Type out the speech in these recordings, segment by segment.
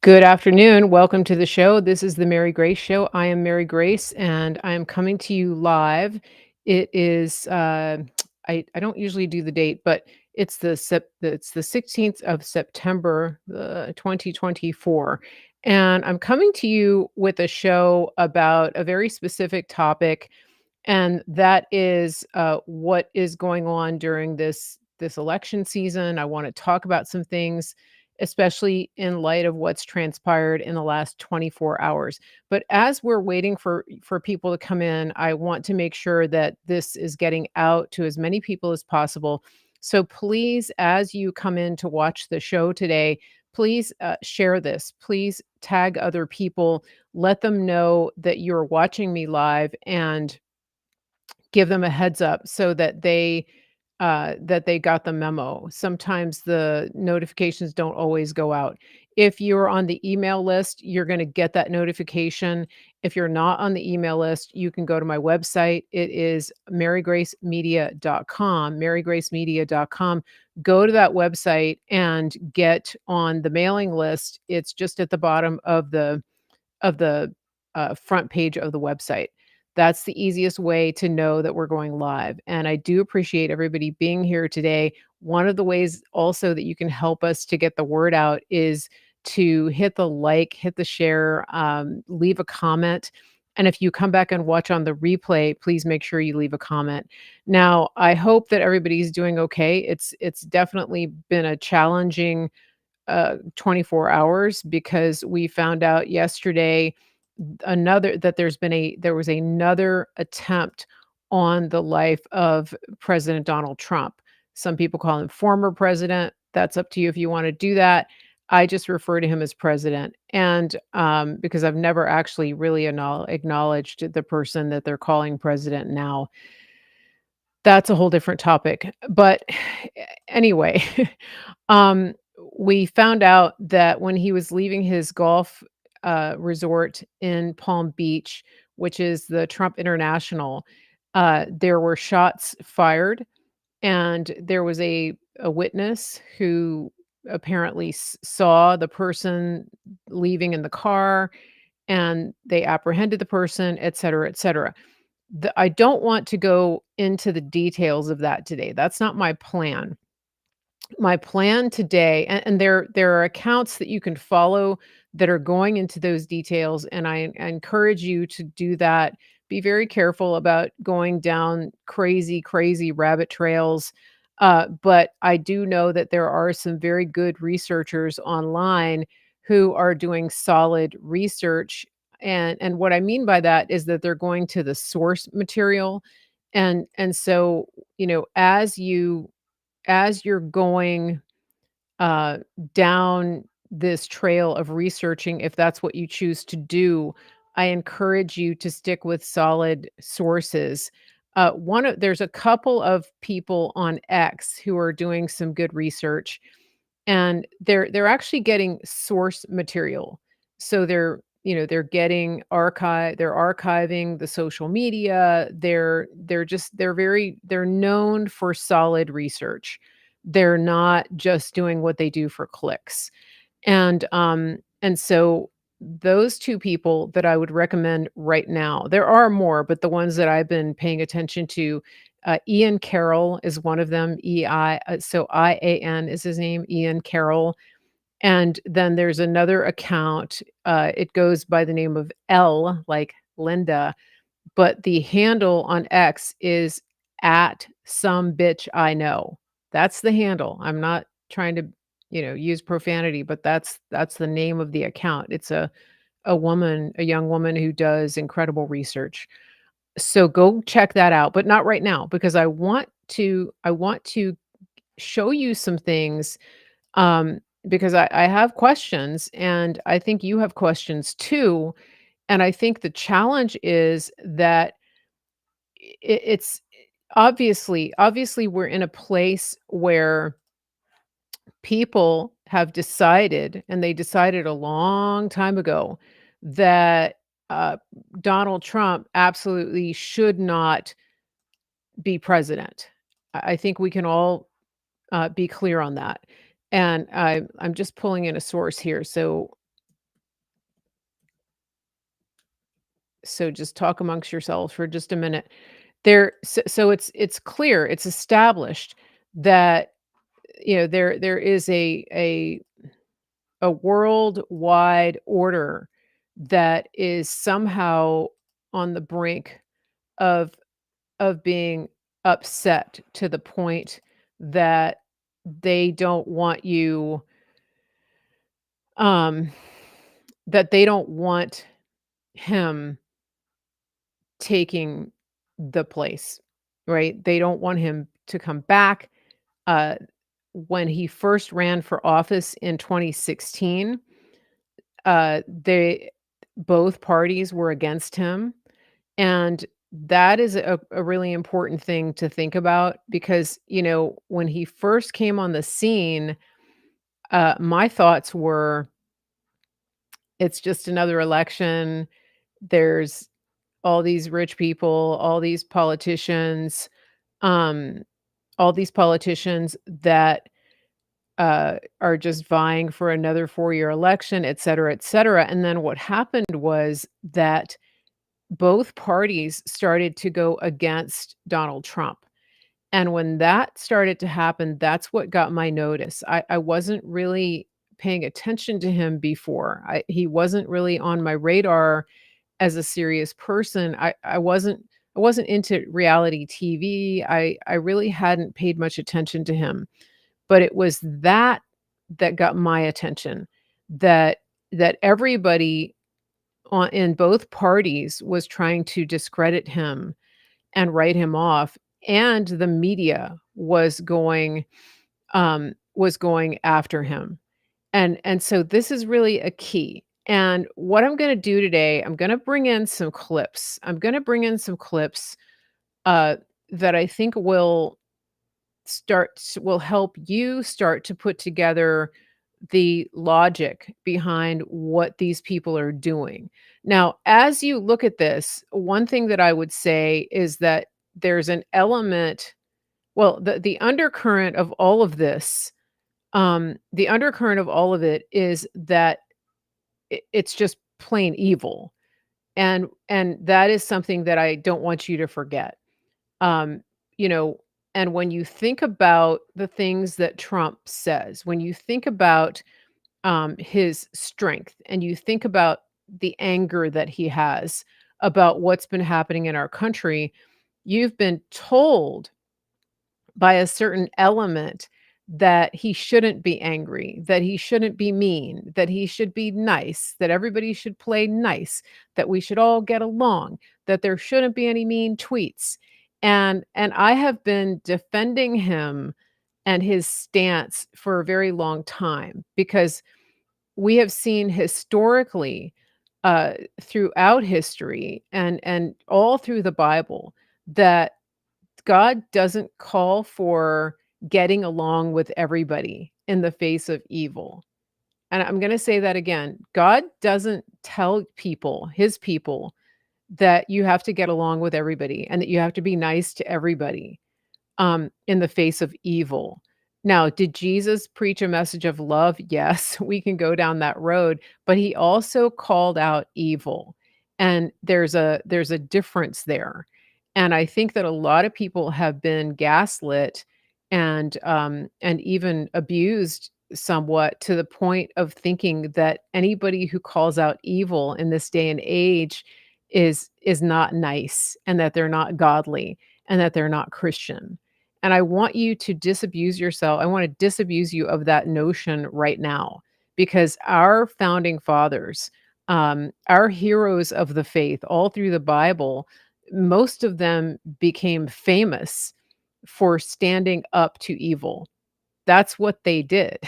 Good afternoon. Welcome to the show. This is the Mary Grace Show. I am Mary Grace, and I am coming to you live. It is I don't usually do the date, but it's the 16th of September, 2024, and I'm coming to you with a show about a very specific topic, and that is what is going on during this election season. I want to talk about some things, especially in light of what's transpired in the last 24 hours. But as we're waiting for people to come in, I want to make sure that this is getting out to as many people as possible. So please, as you come in to watch the show today, please share this. Please tag other people. Let them know that you're watching me live, and give them a heads up so that they got the memo. Sometimes the notifications don't always go out. If you're on the email list, you're gonna get that notification. If you're not on the email list, you can go to my website. It is marygracemedia.com, marygracemedia.com. Go to that website and get on the mailing list. It's just at the bottom of the front page of the website. That's the easiest way to know that we're going live, and I do appreciate everybody being here today. One of the ways also that you can help us to get the word out is to hit the like, hit the share, leave a comment, and if you come back and watch on the replay, please make sure you leave a comment. Now, I hope that everybody's doing okay. It's definitely been a challenging 24 hours because we found out yesterday another that there was another attempt on the life of President Donald Trump. Some people call him former president. That's up to you if you want to do that. I just refer to him as president, and because I've never actually really acknowledged the person that they're calling president now. That's a whole different topic. But anyway, um, we found out that when he was leaving his golf resort in Palm Beach, which is the Trump International, there were shots fired, and there was a witness who apparently saw the person leaving in the car, and they apprehended the person, et cetera, et cetera. I don't want to go into the details of that today. That's not my plan. My plan today, and there are accounts that you can follow that are going into those details, and I encourage you to do that. Be very careful about going down crazy, crazy rabbit trails. But I do know that there are some very good researchers online who are doing solid research. And what I mean by that is that they're going to the source material. And so, as you're going uh, down this trail of researching, if that's what you choose to do, I encourage you to stick with solid sources. There's a couple of people on X who are doing some good research, and they're actually getting source material. So they're getting they're archiving the social media. They're known for solid research. They're not just doing what they do for clicks. And so those two people that I would recommend right now, there are more, but the ones that I've been paying attention to, Ian Carroll is one of them. So IAN is his name, Ian Carroll. And then there's another account. It goes by the name of L, like Linda, but the handle on X is at some bitch I know. That's the handle. I'm not trying to, use profanity, but that's the name of the account. It's a young woman who does incredible research. So go check that out, but not right now because I want to show you some things, um, because I have questions, and I think you have questions too. And I think the challenge is that it's obviously we're in a place where people have decided, and they decided a long time ago, that uh, Donald Trump absolutely should not be president. I think we can all be clear on that. And I'm just pulling in a source here. So So just talk amongst yourselves for just a minute. So it's clear, it's established that, there is a worldwide order that is somehow on the brink of being upset to the point that they don't want you, um that they don't want him taking the place, right? They don't want him to come back. Uh, when he first ran for office in 2016, they both parties were against him, and that is a really important thing to think about because, when he first came on the scene, my thoughts were, "It's just another election. There's all these rich people, um, all these politicians that are just vying for another 4-year election, et cetera, et cetera." And then what happened was that both parties started to go against Donald Trump. And when that started to happen, that's what got my notice. I wasn't really paying attention to him before. He wasn't really on my radar as a serious person. I wasn't into reality TV. I really hadn't paid much attention to him. But it was that got my attention, that everybody in both parties was trying to discredit him and write him off, and the media was going after him. And so this is really a key. And what I'm gonna do today, I'm gonna bring in some clips. I'm gonna bring in some clips, uh, that I think will help you start to put together the logic behind what these people are doing. Now, as you look at this, one thing that I would say is that there's an element, well, the undercurrent of all of this, the undercurrent of all of it is that it's just plain evil. And that is something that I don't want you to forget. Um, you know, and when you think about the things that Trump says, when you think about his strength and you think about the anger that he has about what's been happening in our country, you've been told by a certain element that he shouldn't be angry, that he shouldn't be mean, that he should be nice, that everybody should play nice, that we should all get along, that there shouldn't be any mean tweets. And I have been defending him and his stance for a very long time because we have seen historically, throughout history and all through the Bible, that God doesn't call for getting along with everybody in the face of evil. And I'm gonna say that again. God doesn't tell people, his people, that you have to get along with everybody and that you have to be nice to everybody in the face of evil. Now, did Jesus preach a message of love? Yes, we can go down that road, but he also called out evil. And there's a difference there. And I think that a lot of people have been gaslit and even abused somewhat to the point of thinking that anybody who calls out evil in this day and age is not nice and that they're not godly and that they're not Christian. And I want you to disabuse yourself. I want to disabuse you of that notion right now because our founding fathers, our heroes of the faith, all through the Bible, most of them became famous for standing up to evil. That's what they did.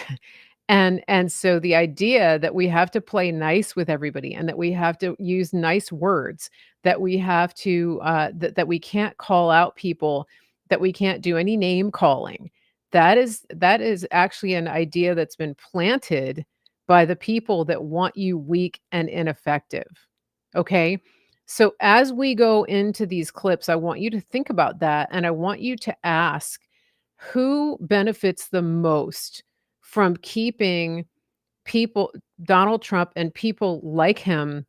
And so the idea that we have to play nice with everybody and that we have to use nice words, that we have to that we can't call out people, that we can't do any name calling. That is actually an idea that's been planted by the people that want you weak and ineffective. Okay? So as we go into these clips, I want you to think about that and I want you to ask who benefits the most from keeping people Donald Trump and people like him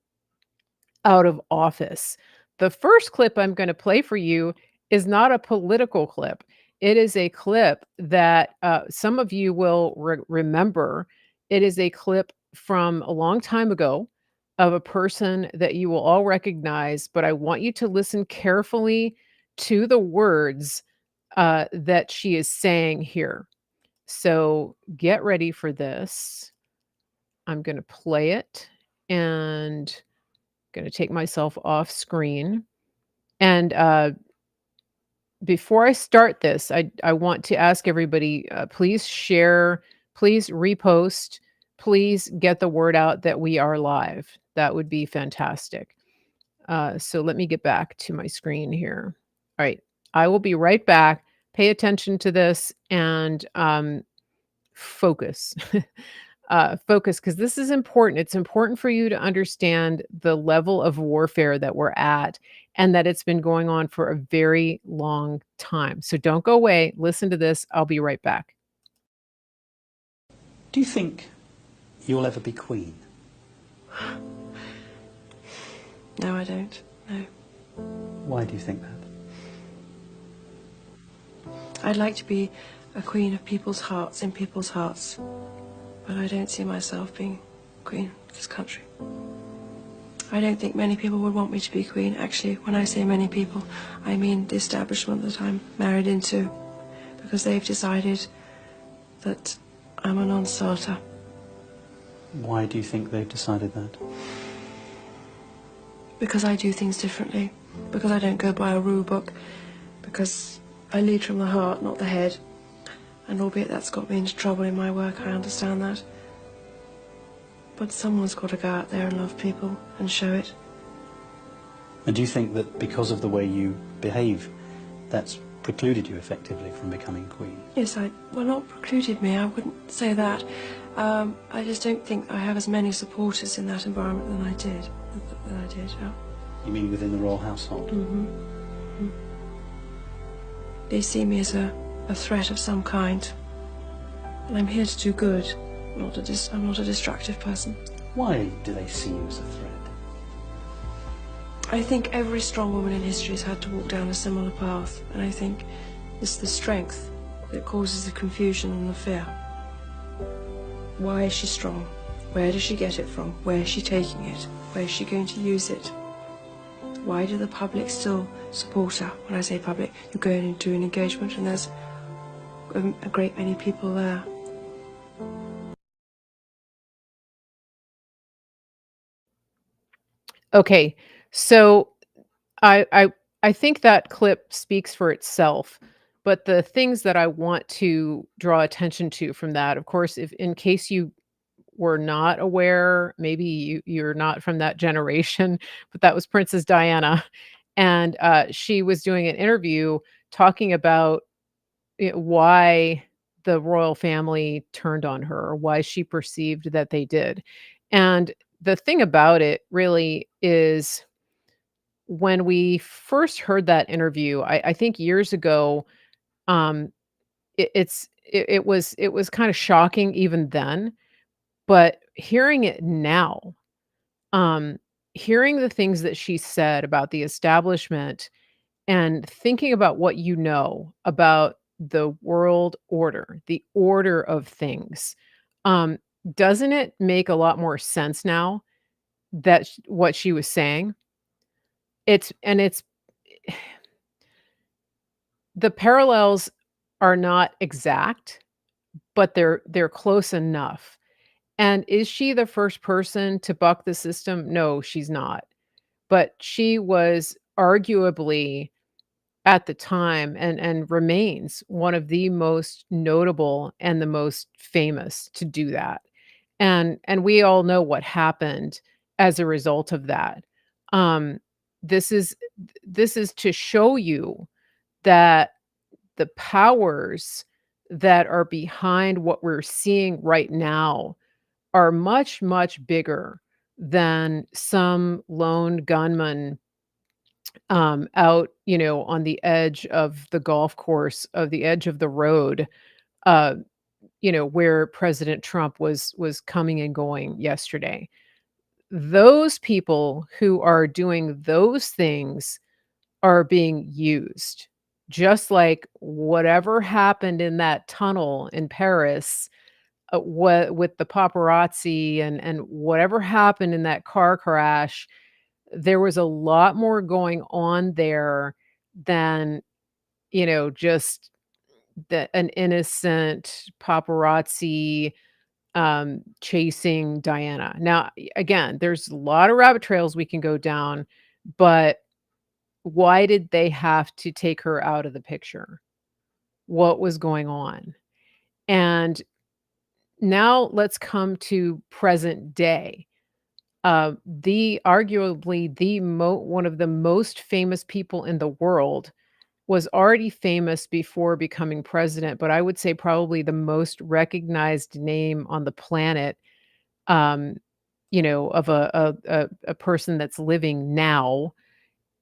out of office. The first clip I'm gonna play for you is not a political clip. It is a clip that, some of you will remember. It is a clip from a long time ago of a person that you will all recognize, but I want you to listen carefully to the words, that she is saying here. So, get ready for this. I'm gonna play it, and gonna take myself off screen. And, before I start this, I want to ask everybody, please share, please repost, please get the word out that we are live. That would be fantastic. So let me get back to my screen here. All right, I will be right back. Pay attention to this and, focus. Focus, because this is important. It's important for you to understand the level of warfare that we're at and that it's been going on for a very long time. So don't go away. Listen to this. I'll be right back. Do you think you'll ever be Queen? No, I don't. No. Why do you think that? I'd like to be a queen of people's hearts, in people's hearts. But I don't see myself being queen of this country. I don't think many people would want me to be queen. Actually, when I say many people, I mean the establishment that I'm married into. Because they've decided that I'm a non-starter. Why do you think they've decided that? Because I do things differently. Because I don't go by a rule book. Because I lead from the heart, not the head. And albeit that's got me into trouble in my work, I understand that. But someone's got to go out there and love people and show it. And do you think that because of the way you behave, that's precluded you effectively from becoming Queen? Yes, well, not precluded me, I wouldn't say that. I just don't think I have as many supporters in that environment than I did. Yeah. You mean within the royal household? Mm-hmm. They see me as a threat of some kind. And I'm here to do good. I'm not a destructive person. Why do they see you as a threat? I think every strong woman in history has had to walk down a similar path. And I think it's the strength that causes the confusion and the fear. Why is she strong? Where does she get it from? Where is she taking it? Where is she going to use it? Why do the public still support her? When I say public, you go into an engagement and there's a great many people there. Okay, so I I I think that clip speaks for itself, but the things that I want to draw attention to from that, of course, if in case you were not aware, maybe you're not from that generation, but that was Princess Diana, and, she was doing an interview talking about why the royal family turned on her, or why she perceived that they did, and the thing about it really is when we first heard that interview, I think years ago, um, it was kinda shocking even then, but hearing it now, um, hearing the things that she said about the establishment and thinking about what you know about the world order, the order of things, um, doesn't it make a lot more sense now that what she was saying? It's the parallels are not exact, but they're close enough. And is she the first person to buck the system? No, she's not. But she was arguably at the time and remains one of the most notable and the most famous to do that. And we all know what happened as a result of that. Um, this is this is to show you that the powers that are behind what we're seeing right now are much, much bigger than some lone gunman, out, on the edge of the golf course, of the edge of the road, uh, where President Trump was coming and going yesterday. those people who are doing those things are being used. Just like whatever happened in that tunnel in Paris, what with the paparazzi and whatever happened in that car crash, there was a lot more going on there than, just an innocent paparazzi chasing Diana. Now, again, there's a lot of rabbit trails we can go down, but why did they have to take her out of the picture? What was going on? And now let's come to present day. The arguably one of the most famous people in the world was already famous before becoming president, but I would say probably the most recognized name on the planet, um, of a person that's living now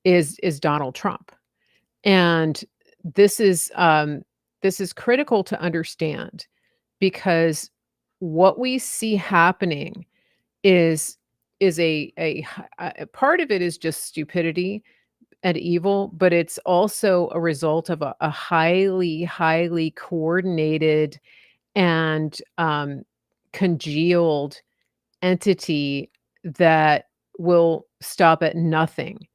is Donald Trump. And this is this is critical to understand because what we see happening is a part of it is just stupidity and evil, but it's also a result of a highly coordinated and congealed entity that will stop at nothing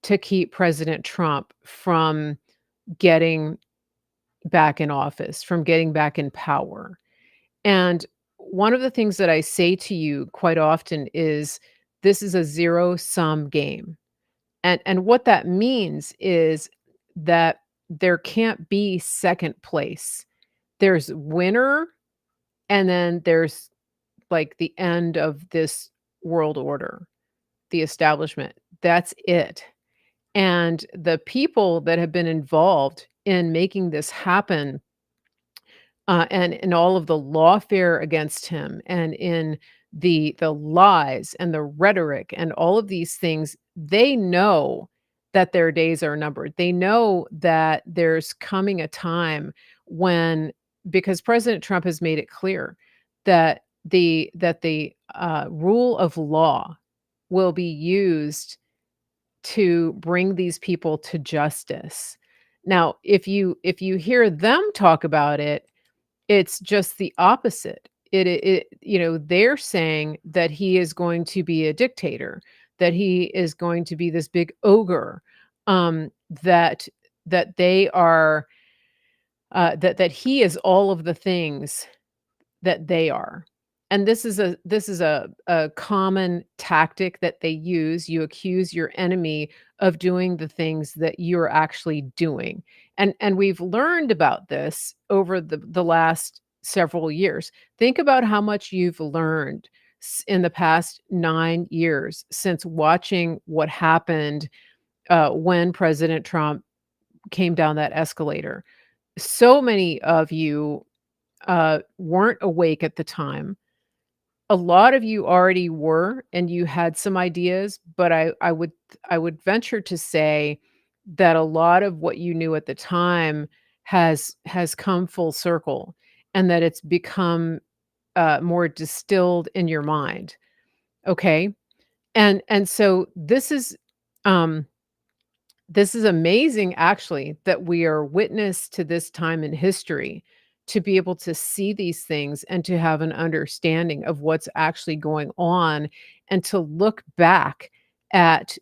to keep President Trump from getting back in office, from getting back in power. And one of the things that I say to you quite often is this is a zero-sum game. And what that means is that there can't be second place. There's winner, and then there's, like, the end of this world order, the establishment. That's it. And the people that have been involved in making this happen, and in all of the lawfare against him, and in the lies and the rhetoric and all of these things, they know that their days are numbered. They know that there's coming a time when, because President Trump has made it clear that the rule of law will be used to bring these people to justice. Now, if you hear them talk about it, it's just the opposite. They're saying that he is going to be a dictator, that he is going to be this big ogre, that they are that he is all of the things that they are. And this is a common tactic that they use. You accuse your enemy of doing the things that you're actually doing. And we've learned about this over the last several years. Think about how much you've learned in the past 9 years since watching what happened when President Trump came down that escalator. So many of you weren't awake at the time. A lot of you already were, and you had some ideas, but I would venture to say that a lot of what you knew at the time has come full circle, and that it's become more distilled in your mind. Okay, and so um, this is amazing, actually, that we are witness to this time in history, to be able to see these things and to have an understanding of what's actually going on, and to look back at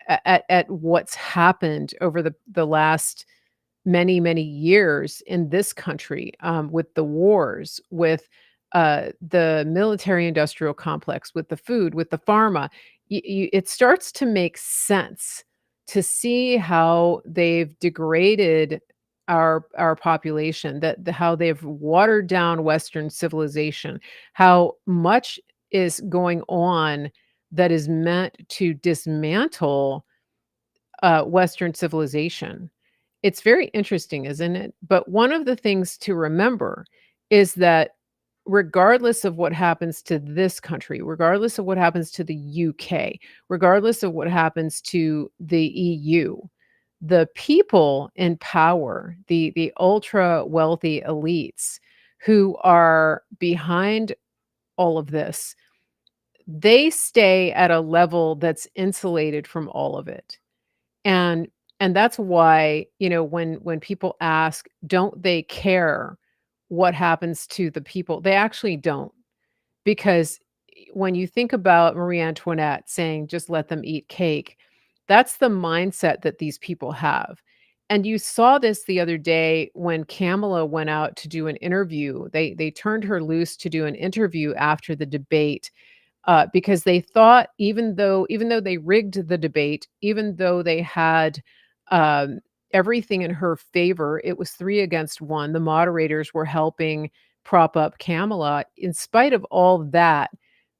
at what's happened over the last many years in this country, with the wars, with the military industrial complex, with the food, with the pharma. It starts to make sense to see how they've degraded our population, how they've watered down Western civilization, how much is going on that is meant to dismantle Western civilization. It's very interesting, isn't it? But one of the things to remember is that regardless of what happens to this country, regardless of what happens to the UK, regardless of what happens to the EU, the people in power, the ultra wealthy elites who are behind all of this, they stay at a level that's insulated from all of it. And and that's why, when people ask, don't they care what happens to the people? They actually don't. Because when you think about Marie Antoinette saying, "Just let them eat cake," that's the mindset that these people have. And you saw this the other day when Kamala went out to do an interview. They turned her loose to do an interview after the debate, because they thought even though they rigged the debate, even though they had, um, everything in her favor, it was 3 against 1. The moderators were helping prop up Kamala. In spite of all that,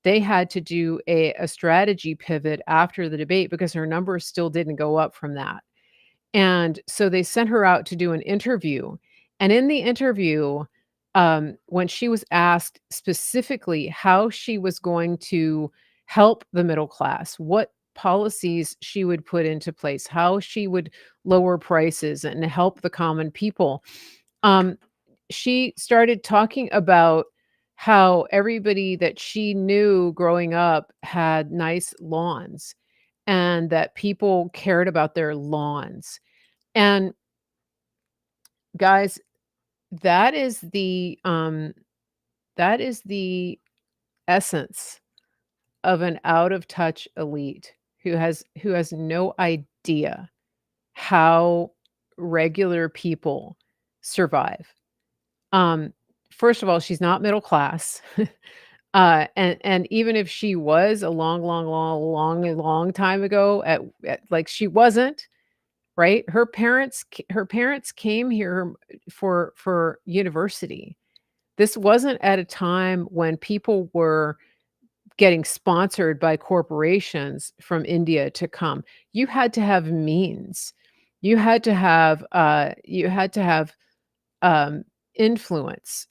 they had to do a strategy pivot after the debate because her numbers still didn't go up from that. And so they sent her out to do an interview. And in the interview, when she was asked specifically how she was going to help the middle class, what policies she would put into place, how she would lower prices and help the common people, um, she started talking about how everybody that she knew growing up had nice lawns and that people cared about their lawns. And guys, that is the essence of an out of touch elite who has no idea how regular people survive. Um, First of all, she's not middle class. And even if she was a long, long, long, long, long time ago, like she wasn't, right? Her parents came here for university. This wasn't at a time when people were getting sponsored by corporations from India to come. You had to have means. You had to have um, influence.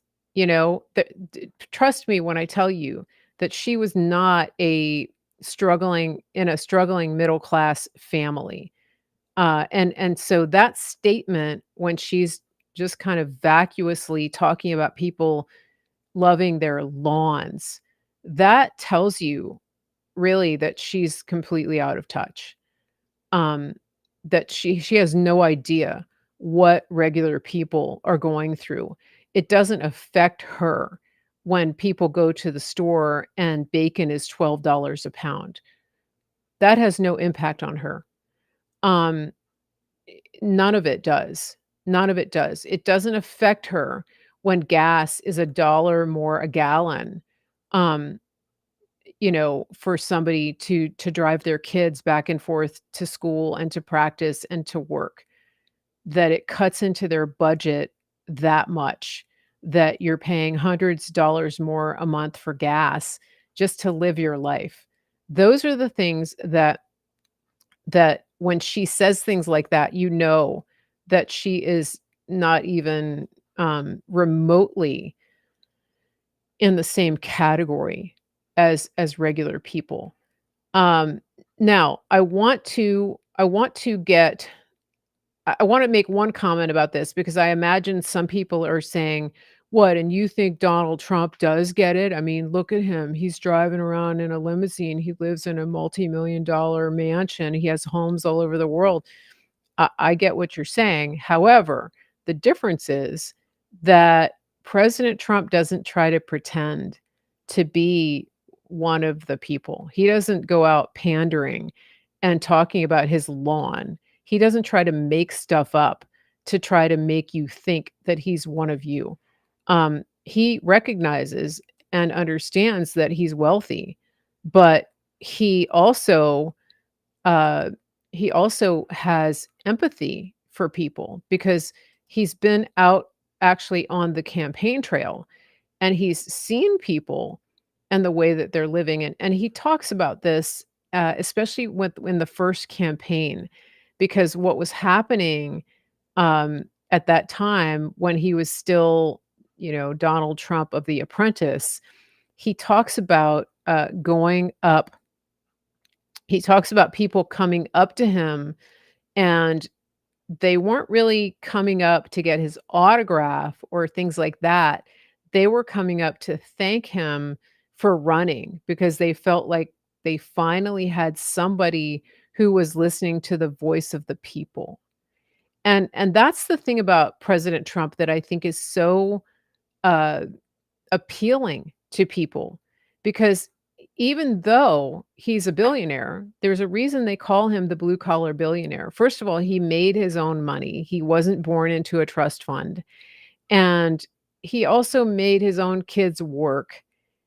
Trust me when I tell you that she was not a struggling middle class family. And so that statement, when she's just kind of vacuously talking about people loving their lawns, that tells you really that she's completely out of touch. Um, that she has no idea what regular people are going through. It doesn't affect her when people go to the store and bacon is $12 a pound. That has no impact on her. Um, None of it does. None of it does. It doesn't affect her when gas is $1 more a gallon, um, for somebody to drive their kids back and forth to school and to practice and to work, that it cuts into their budget that much, that you're paying hundreds of dollars more a month for gas just to live your life. Those are the things that when she says things like that, that she is not even, remotely in the same category as regular people. Um, Now I wanna make one comment about this because I imagine some people are saying, "What, and you think Donald Trump does get it? I mean, look at him. He's driving around in a limousine. He lives in a multi-million dollar mansion. He has homes all over the world." I get what you're saying. However, the difference is that President Trump doesn't try to pretend to be one of the people. He doesn't go out pandering and talking about his lawn. He doesn't try to make stuff up to try to make you think that he's one of you. He recognizes and understands that he's wealthy, but he also uh, he also has empathy for people because he's been out actually on the campaign trail and he's seen people and the way that they're living. And he talks about this, especially in the first campaign, because what was happening at that time when he was still, Donald Trump of The Apprentice, he talks about going up. He talks about people coming up to him and they weren't really coming up to get his autograph or things like that. They were coming up to thank him for running because they felt like they finally had somebody who was listening to the voice of the people. And that's the thing about President Trump that I think is so, uh, appealing to people because even though he's a billionaire, there's a reason they call him the blue collar billionaire. First of all, he made his own money. He wasn't born into a trust fund. And he also made his own kids work.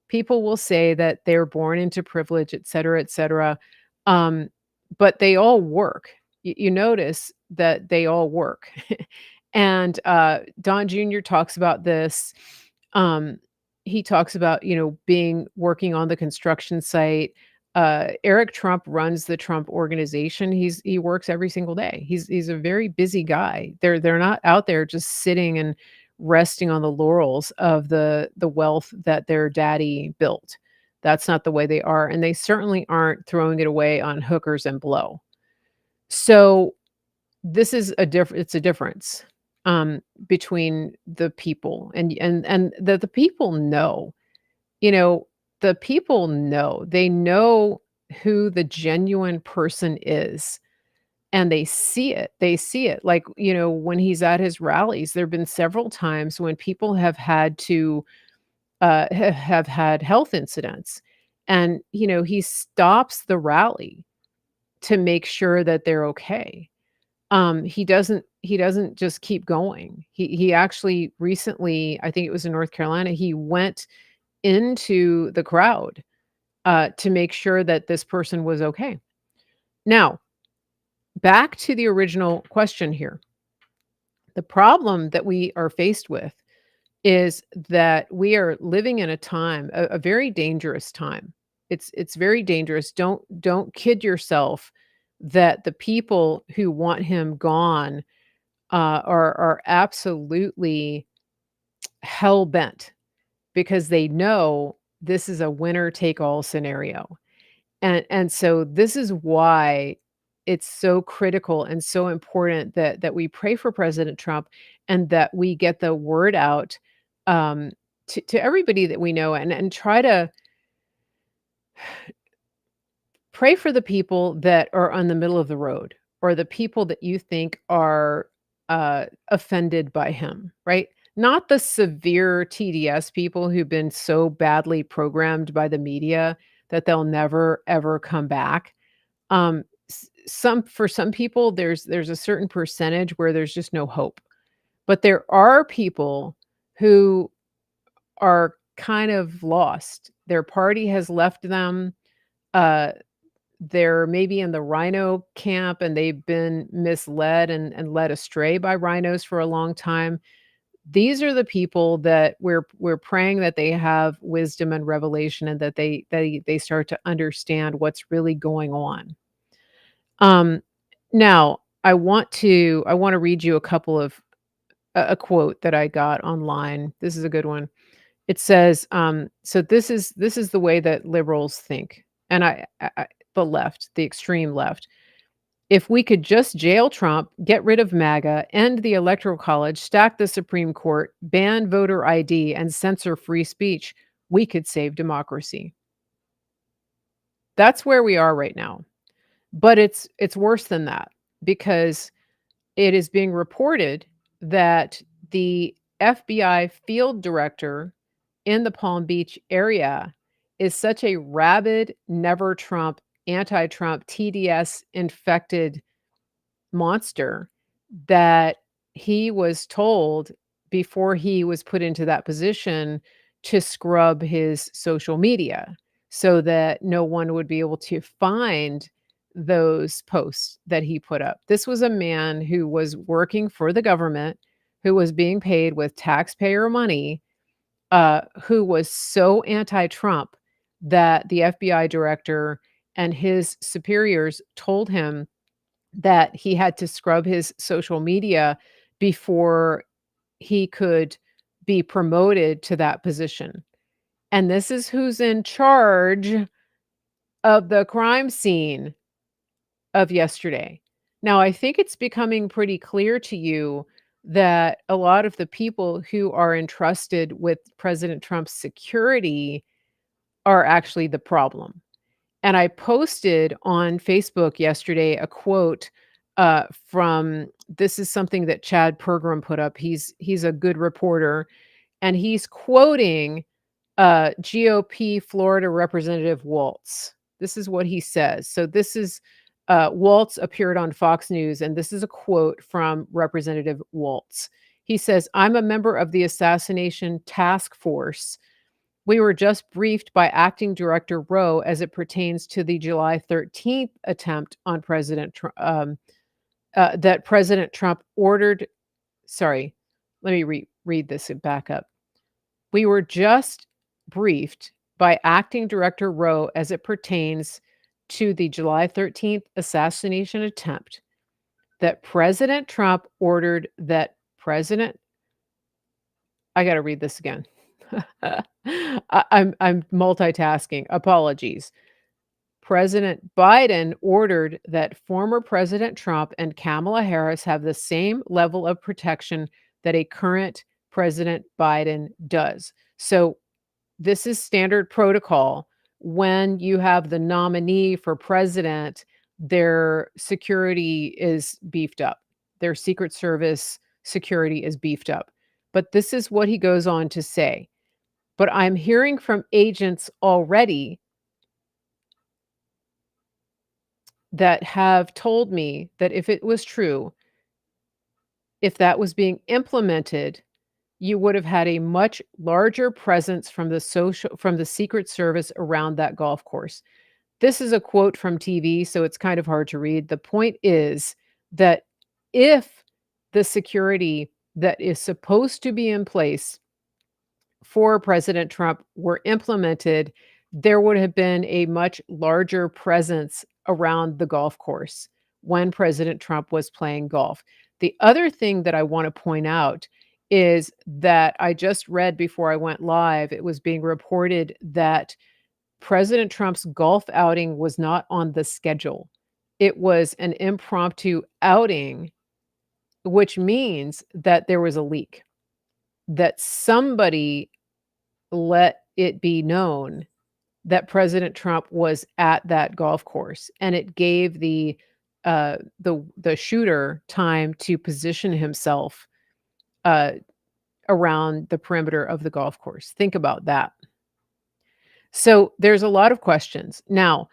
People will say that they're born into privilege, et cetera, um, but they all work. You notice that they all work. And, Don Jr. talks about this. Um, he talks about, being working on the construction site. Eric Trump runs the Trump organization. He works every single day. He's a very busy guy. They're not out there just sitting and resting on the laurels of the wealth that their daddy built. That's not the way they are, and they certainly aren't throwing it away on hookers and blow. So this is it's a difference, between the people and the people know, you know, the people know. They know who the genuine person is, and they see it. They see it. Like, when he's at his rallies, there've been several times when people have had to, have had health incidents, and, he stops the rally to make sure that they're okay. He doesn't just keep going. He actually recently, I think it was in North Carolina, he went into the crowd, to make sure that this person was okay. Now, back to the original question here. The problem that we are faced with is that we are living in a time, a very dangerous time. It's very dangerous. Don't kid yourself that the people who want him gone, are absolutely hell bent because they know this is a winner take all scenario. And so this is why it's so critical and so important that we pray for President Trump and that we get the word out, um, to everybody that we know and try to pray for the people that are on the middle of the road or the people that you think are, offended by him, right? Not the severe TDS people who've been so badly programmed by the media that they'll never ever come back. Some for some people, there's a certain percentage where there's just no hope. But there are people who are kind of lost. Their party has left them. Uh, they're maybe in the rhino camp and they've been misled and led astray by rhinos for a long time. These are the people that we're praying that they have wisdom and revelation and that they start to understand what's really going on. Um, Now I want to read you a couple of a quote that I got online. This is a good one. It says, so this is the way that liberals think, and the left, the extreme left. If we could just jail Trump, get rid of MAGA, end the Electoral College, stack the Supreme Court, ban voter ID, and censor free speech, we could save democracy. That's where we are right now. But it's worse than that because it is being reported that the FBI field director in the Palm Beach area is such a rabid, never Trump, anti Trump, TDS infected monster that he was told before he was put into that position to scrub his social media so that no one would be able to find those posts that he put up. This was a man who was working for the government, who was being paid with taxpayer money, who was so anti-Trump that the FBI director and his superiors told him that he had to scrub his social media before he could be promoted to that position. And this is who's in charge of the crime scene of yesterday. Now, I think it's becoming pretty clear to you that a lot of the people who are entrusted with President Trump's security are actually the problem. And I posted on Facebook yesterday a quote from this is something that Chad Pergram put up. He's a good reporter, and he's quoting GOP Florida Representative Waltz. This is what he says. So this is Waltz appeared on Fox News, and this is a quote from Representative Waltz. He says, "I'm a member of the assassination task force. We were just briefed by Acting Director Rowe as it pertains to the July 13th attempt on President Trump, that President Trump ordered." Sorry, let me read this and back up. "We were just briefed by Acting Director Rowe as it pertains to the July 13th assassination attempt that President Trump ordered that President." I got to read this again. I'm multitasking. Apologies. President Biden ordered that former President Trump and Kamala Harris have the same level of protection that a current President Biden does. So this is standard protocol. When you have the nominee for president, their security is beefed up. Their Secret Service security is beefed up. But this is what he goes on to say. "But I'm hearing from agents already that have told me that if it was true, if that was being implemented, you would have had a much larger presence from the Secret Service around that golf course." This is a quote from TV, so it's kind of hard to read. The point is that if the security that is supposed to be in place for President Trump were implemented, there would have been a much larger presence around the golf course when President Trump was playing golf. The other thing that I want to point out is that I just read before I went live, it was being reported that President Trump's golf outing was not on the schedule. It was an impromptu outing, which means that there was a leak, that somebody let it be known that President Trump was at that golf course, and it gave the shooter time to position himself uh, around the perimeter of the golf course. Think about that. So there's a lot of questions. Now,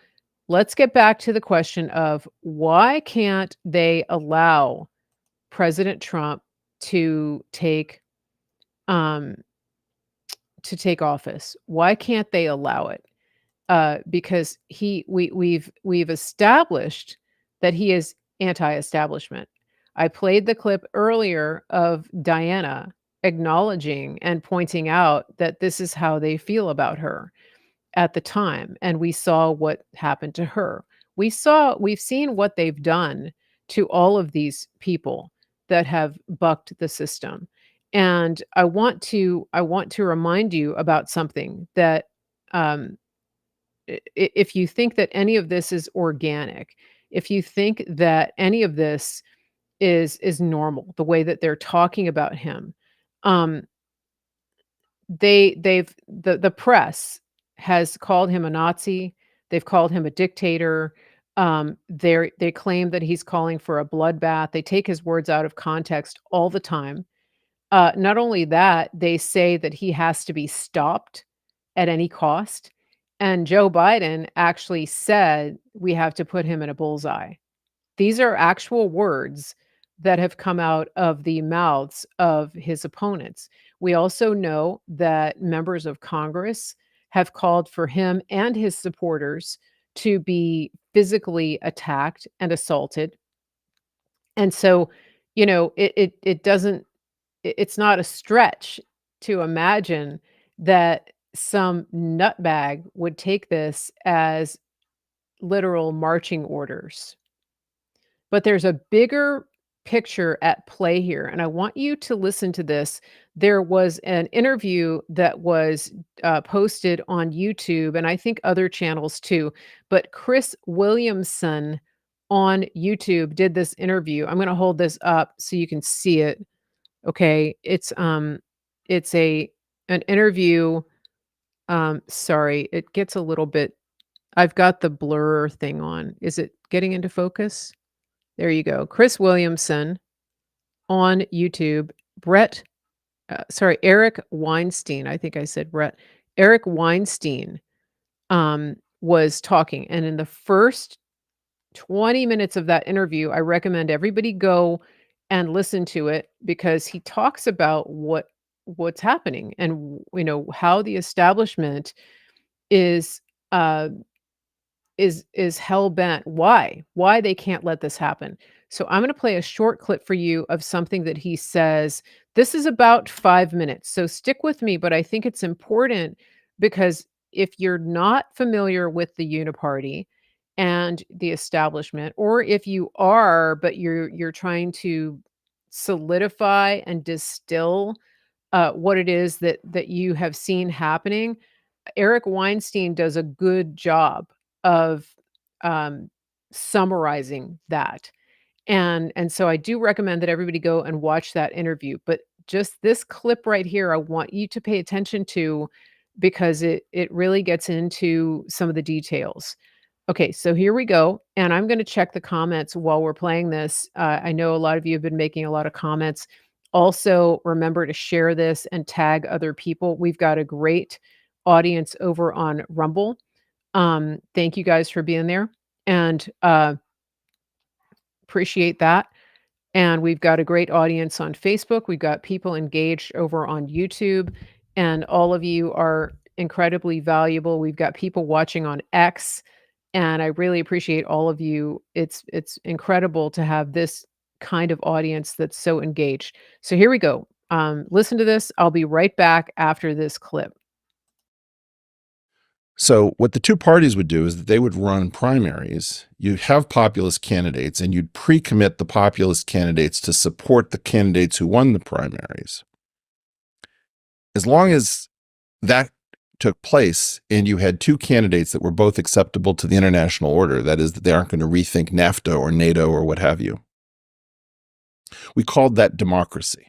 let's get back to the question of why can't they allow President Trump to take um, office? Why can't they allow it? Because we've established that he is anti-establishment. I played the clip earlier of Diana acknowledging and pointing out that this is how they feel about her at the time, and we saw what happened to her. We've seen what they've done to all of these people that have bucked the system. And I want to remind you about something that um, if you think that any of this is organic, if you think that any of this is normal, the way that they're talking about him, um, the press has called him a Nazi. They've called him a dictator. They claim that he's calling for a bloodbath. They take his words out of context all the time. Not only that, they say that he has to be stopped at any cost. And Joe Biden actually said we have to put him in a bullseye. These are actual words that have come out of the mouths of his opponents. We also know that members of Congress have called for him and his supporters to be physically attacked and assaulted. And so, it doesn't it's not a stretch to imagine that some nutbag would take this as literal marching orders. But there's a bigger picture at play here, and I want you to listen to this. There was an interview that was posted on YouTube, and I think other channels too. But Chris Williamson on YouTube did this interview. I'm going to hold this up so you can see it. Okay, it's a an interview Sorry, it gets a little bit I've got the blur thing on. Is it getting into focus? There you go. Chris Williamson on YouTube. Brett, Eric Weinstein. I think I said Brett. Eric Weinstein was talking. And in the first 20 minutes of that interview, I recommend everybody go and listen to it because he talks about what's happening and how the establishment is uh is hell bent why they can't let this happen. So I'm going to play a short clip for you of something that he says. This is about 5 minutes. So stick with me, but I think it's important because if you're not familiar with the uniparty and the establishment, or if you are but you're trying to solidify and distill what it is that you have seen happening, Eric Weinstein does a good job of, um, summarizing that, and so I do recommend that everybody go and watch that interview, but just this clip right here, I want you to pay attention to because it really gets into some of the details. Okay, so here we go, and I'm gonna check the comments while we're playing this. I know a lot of you have been making a lot of comments. Also, remember to share this and tag other people. We've got a great audience over on Rumble. Thank you guys for being there, and, appreciate that. And we've got a great audience on Facebook. We've got people engaged over on YouTube, and all of you are incredibly valuable. We've got people watching on X, and I really appreciate all of you. It's incredible to have this kind of audience that's so engaged. So here we go. Listen to this. I'll be right back after this clip. So what the two parties would do is that they would run primaries. You'd have populist candidates, and you'd pre-commit the populist candidates to support the candidates who won the primaries. As long as that took place and you had two candidates that were both acceptable to the international order, that is, that they aren't going to rethink NAFTA or NATO or what have you, we called that democracy.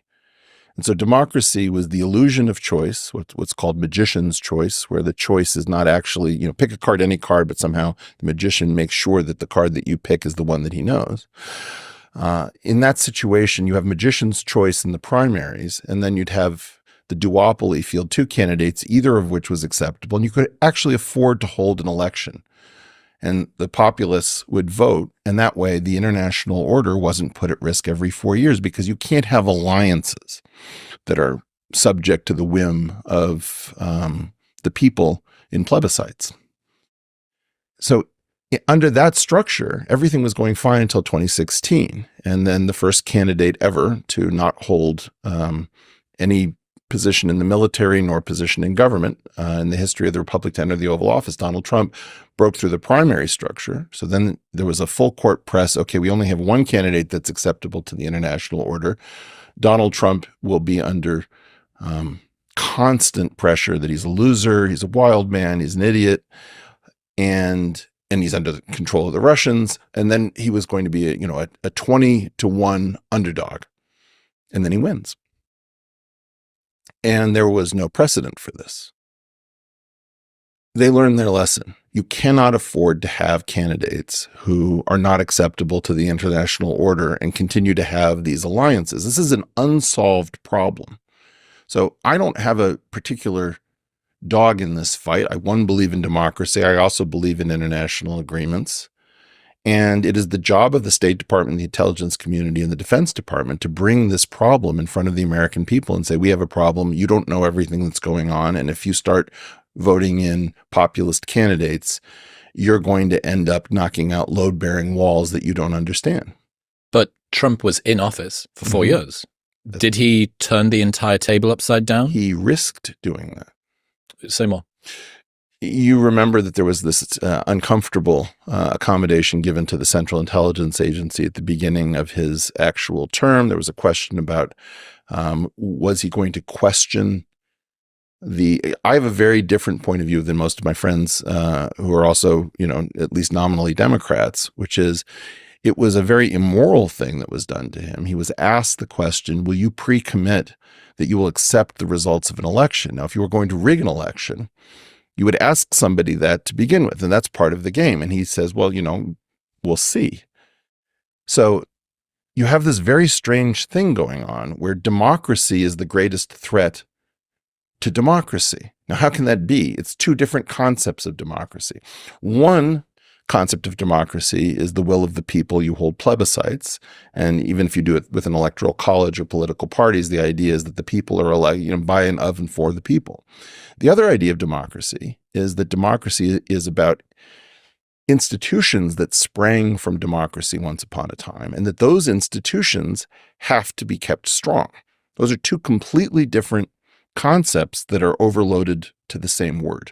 And so democracy was the illusion of choice, what's called magician's choice, where the choice is not actually, pick a card, any card, but somehow the magician makes sure that the card that you pick is the one that he knows. In that situation, you have magician's choice in the primaries, and then you'd have the duopoly field two candidates, either of which was acceptable, and you could actually afford to hold an election. And the populace would vote, and that way the international order wasn't put at risk every 4 years, because you can't have alliances that are subject to the whim of the people in plebiscites. So under that structure, everything was going fine until 2016. And then the first candidate ever to not hold any position in the military nor position in government in the history of the Republic to enter the Oval Office, Donald Trump, broke through the primary structure. So then there was a full court press. Okay, we only have one candidate that's acceptable to the international order. Donald Trump will be under constant pressure that he's a loser, he's a wild man, he's an idiot, and he's under the control of the Russians. And then he was going to be a 20-1 underdog. And then he wins. And there was no precedent for this. They learned their lesson. You cannot afford to have candidates who are not acceptable to the international order and continue to have these alliances. This is an unsolved problem. So I don't have a particular dog in this fight. I, believe in democracy. I also believe in international agreements. And it is the job of the State Department, the intelligence community, and the Defense Department to bring this problem in front of the American people and say, we have a problem. You don't know everything that's going on. And if you start voting in populist candidates, you're going to end up knocking out load-bearing walls that you don't understand. But Trump was in office for 4 years. Did he turn the entire table upside down? He risked doing that. Say more. You remember that there was this uncomfortable accommodation given to the Central Intelligence Agency at the beginning of his actual term. There was a question about, was he going to question I have a very different point of view than most of my friends who are also, at least nominally Democrats, which is it was a very immoral thing that was done to him. He was asked the question, will you pre-commit that you will accept the results of an election. Now, if you were going to rig an election, you would ask somebody that to begin with, and that's part of the game. And he says, well, we'll see. So you have this very strange thing going on where democracy is the greatest threat to democracy. Now, how can that be? It's two different concepts of democracy. One concept of democracy is the will of the people. You hold plebiscites. And even if you do it with an electoral college or political parties, the idea is that the people are elected, by and of and for the people. The other idea of democracy is that democracy is about institutions that sprang from democracy once upon a time, and that those institutions have to be kept strong. Those are two completely different concepts that are overloaded to the same word.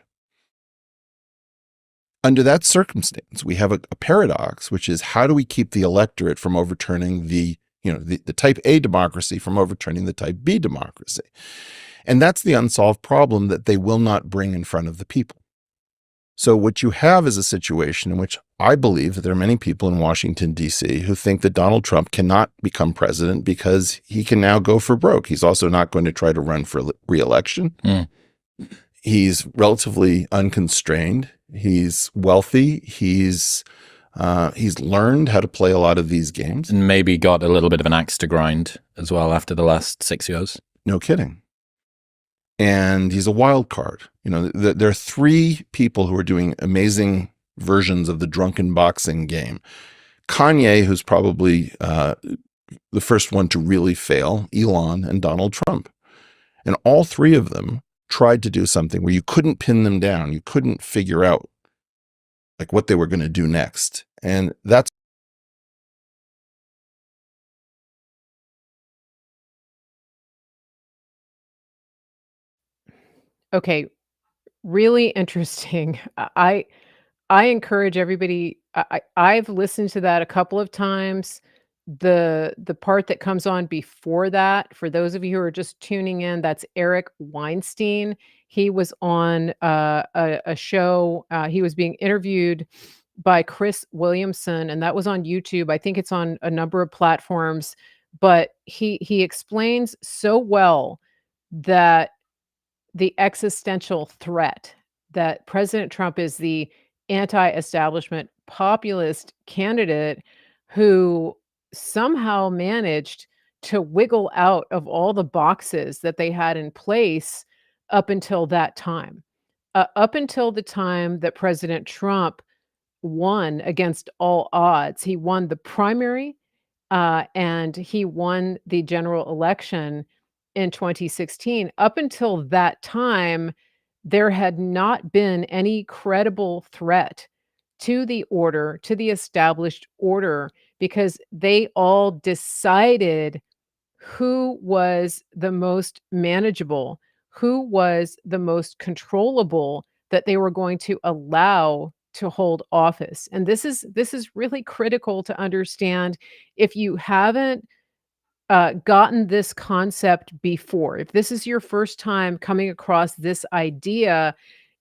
Under that circumstance, we have a paradox, which is how do we keep the electorate from overturning the type A democracy from overturning the type B democracy? And that's the unsolved problem that they will not bring in front of the people. So what you have is a situation in which I believe that there are many people in Washington, D.C. who think that Donald Trump cannot become president because he can now go for broke. He's also not going to try to run for re-election. He's relatively unconstrained. He's wealthy. He's learned how to play a lot of these games. And maybe got a little bit of an axe to grind as well after the last 6 years. No kidding. And he's a wild card. There are three people who are doing amazing versions of the drunken boxing game. Kanye, who's probably the first one to really fail, Elon, and Donald Trump. And all three of them tried to do something where you couldn't pin them down. You couldn't figure out what they were going to do next. And that's Okay, really interesting. I encourage everybody. I've listened to that a couple of times. The part that comes on before that, for those of you who are just tuning in, that's Eric Weinstein. He was on a show. He was being interviewed by Chris Williamson, and that was on YouTube. I think it's on a number of platforms. But he explains so well that the existential threat that President Trump is the anti-establishment populist candidate who somehow managed to wiggle out of all the boxes that they had in place up until that time. Up until the time that President Trump won against all odds. He won the primary, and he won the general election in 2016. Up until that time, there had not been any credible threat to the order, to the established order, because they all decided who was the most manageable, who was the most controllable that they were going to allow to hold office. And this is really critical to understand if you haven't gotten this concept before. If this is your first time coming across this idea,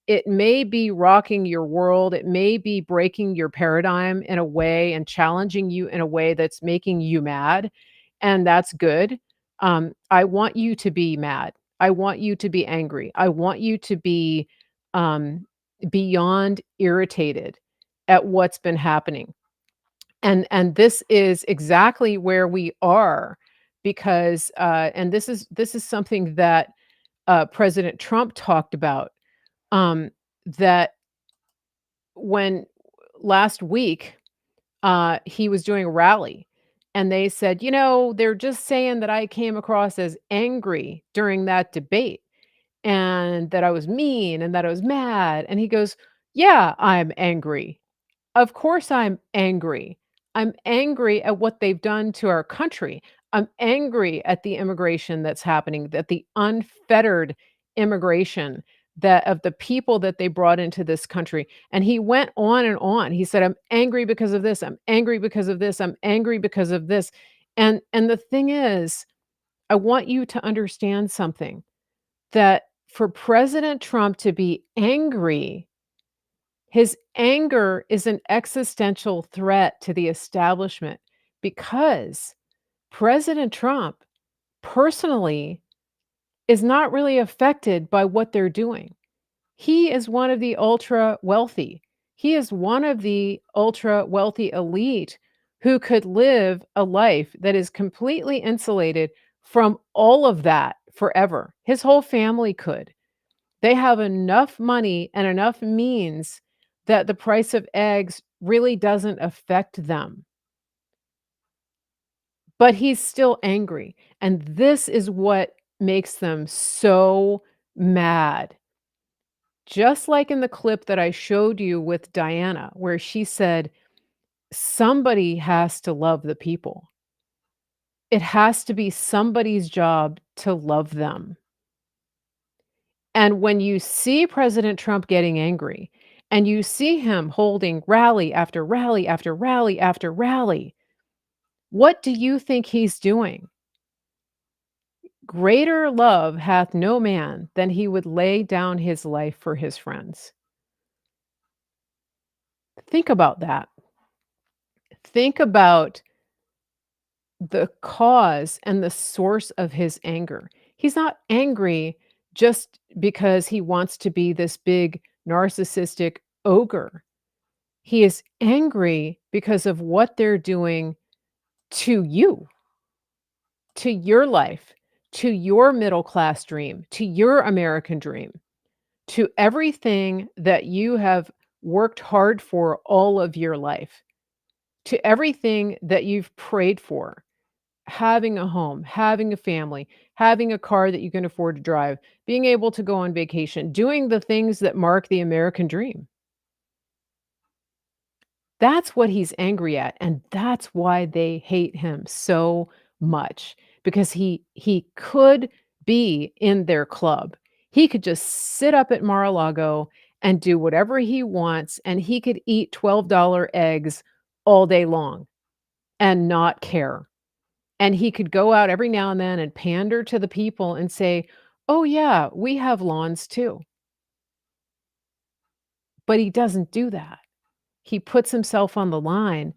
it may be rocking your world. It may be breaking your paradigm in a way and challenging you in a way that's making you mad. And that's good. I want you to be mad. I want you to be angry. I want you to be beyond irritated at what's been happening. And this is exactly where we are because and this is something that President Trump talked about, that when last week he was doing a rally and they said, they're just saying that I came across as angry during that debate and that I was mean and that I was mad. And he goes, yeah, I'm angry. Of course I'm angry. I'm angry at what they've done to our country. I'm angry at the immigration that's happening, that the unfettered immigration that of the people that they brought into this country. And he went on and on. He said, I'm angry because of this. I'm angry because of this. I'm angry because of this. And the thing is, I want you to understand something, that for President Trump to be angry, his anger is an existential threat to the establishment because President Trump personally is not really affected by what they're doing. He is one of the ultra wealthy. He is one of the ultra wealthy elite who could live a life that is completely insulated from all of that forever. His whole family could. They have enough money and enough means that the price of eggs really doesn't affect them. But he's still angry. And this is what makes them so mad. Just like in the clip that I showed you with Diana, where she said, somebody has to love the people. It has to be somebody's job to love them. And when you see President Trump getting angry and you see him holding rally after rally after rally after rally, what do you think he's doing? Greater love hath no man than he would lay down his life for his friends. Think about that. Think about the cause and the source of his anger. He's not angry just because he wants to be this big narcissistic ogre. He is angry because of what they're doing to you, to your life, to your middle class dream, to your American dream, to everything that you have worked hard for all of your life, to everything that you've prayed for. Having a home, having a family, having a car that you can afford to drive, being able to go on vacation, doing the things that mark the American dream. That's what he's angry at, and that's why they hate him so much, because he could be in their club. He could just sit up at Mar-a-Lago and do whatever he wants, and he could eat $12 eggs all day long and not care. And he could go out every now and then and pander to the people and say, "Oh, yeah, we have lawns too." But he doesn't do that. He puts himself on the line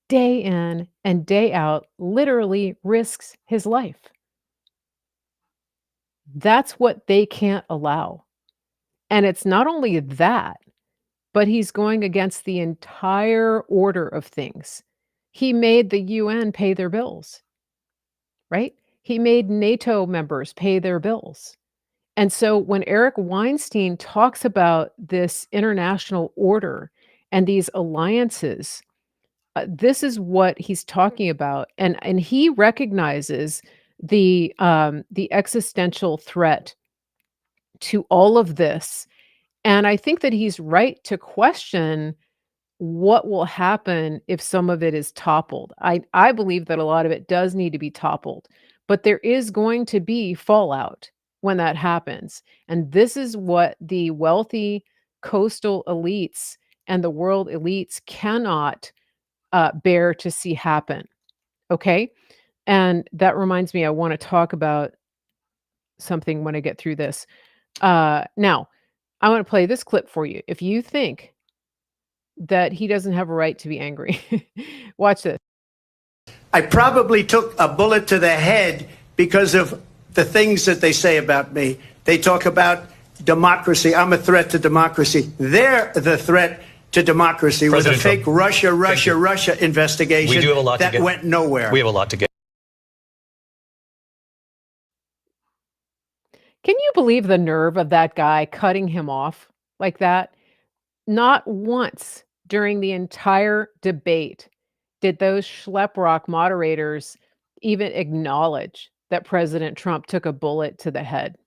day in and day out, literally risks his life. That's what they can't allow. And it's not only that, but he's going against the entire order of things. He made the UN pay their bills, right? He made NATO members pay their bills. And so when Eric Weinstein talks about this international order and these alliances, this is what he's talking about, and he recognizes the existential threat to all of this, and I think that he's right to question what will happen if some of it is toppled. I believe that a lot of it does need to be toppled, but there is going to be fallout when that happens, and this is what the wealthy coastal elites and the world elites cannot bear to see happen. Okay. And that reminds me, I want to talk about something when I get through this. Now, I want to play this clip for you. If you think that he doesn't have a right to be angry, watch this. I probably took a bullet to the head because of the things that they say about me. They talk about democracy. I'm a threat to democracy. They're the threat to democracy with a fake Russia investigation We do have a lot that to get. went nowhere. We have a lot to get. Can you believe the nerve of that guy cutting him off like that? Not once during the entire debate did those schleprock moderators even acknowledge that President Trump took a bullet to the head.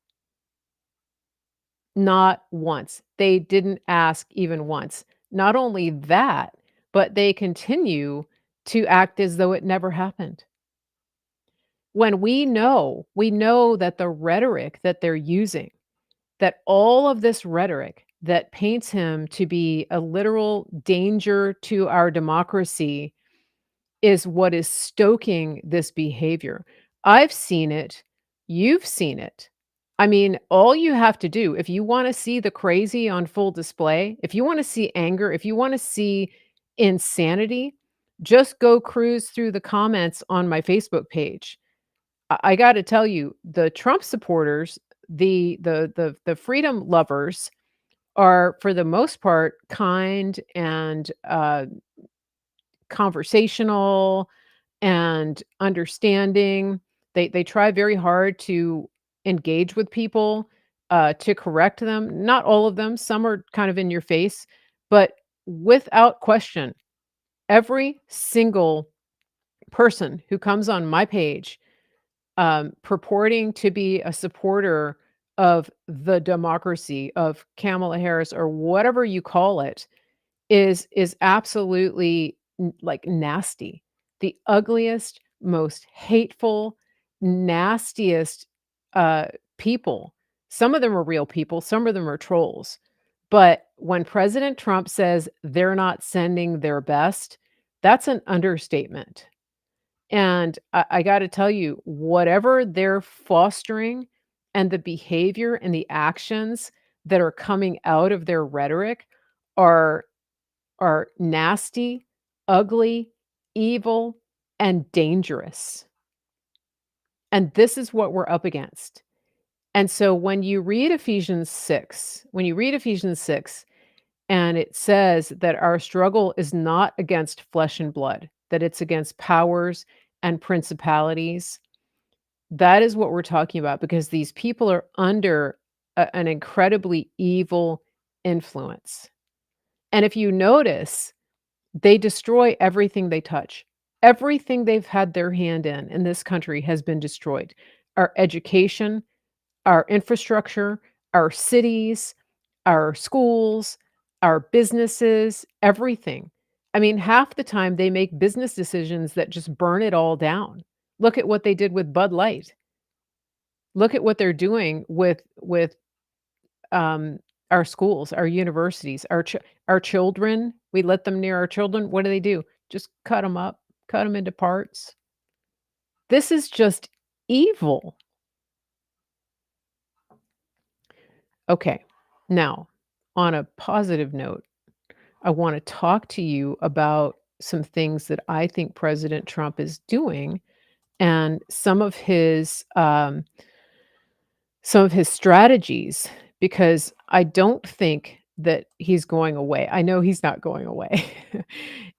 Not once. They didn't ask even once. Not only that, but they continue to act as though it never happened. When we know that the rhetoric that they're using, that all of this rhetoric that paints him to be a literal danger to our democracy is what is stoking this behavior. I've seen it. You've seen it. I mean, all you have to do, if you want to see the crazy on full display, if you want to see anger, if you want to see insanity, just go cruise through the comments on my Facebook page. I got to tell you, the Trump supporters, the freedom lovers are, for the most part, kind and conversational and understanding. They try very hard to engage with people, to correct them. Not all of them. Some are kind of in your face, but without question, every single person who comes on my page, purporting to be a supporter of the democracy of Kamala Harris or whatever you call it, is absolutely like nasty. The ugliest, most hateful, nastiest people. Some of them are real people, some of them are trolls. But when President Trump says they're not sending their best, that's an understatement. And I got to tell you, whatever they're fostering and the behavior and the actions that are coming out of their rhetoric are nasty, ugly, evil, and dangerous. And this is what we're up against. And so when you read Ephesians 6, and it says that our struggle is not against flesh and blood, that it's against powers and principalities, that is what we're talking about, because these people are under an incredibly evil influence. And if you notice, they destroy everything they touch. Everything they've had their hand in this country has been destroyed. Our education, our infrastructure, our cities, our schools, our businesses, everything. I mean, half the time they make business decisions that just burn it all down. Look at what they did with Bud Light. Look at what they're doing with our schools, our universities, our children. We let them near our children. What do? Just cut them up, cut them into parts. This is just evil. Okay. Now, on a positive note, I want to talk to you about some things that I think President Trump is doing and some of his strategies, because I don't think that he's going away. I know he's not going away.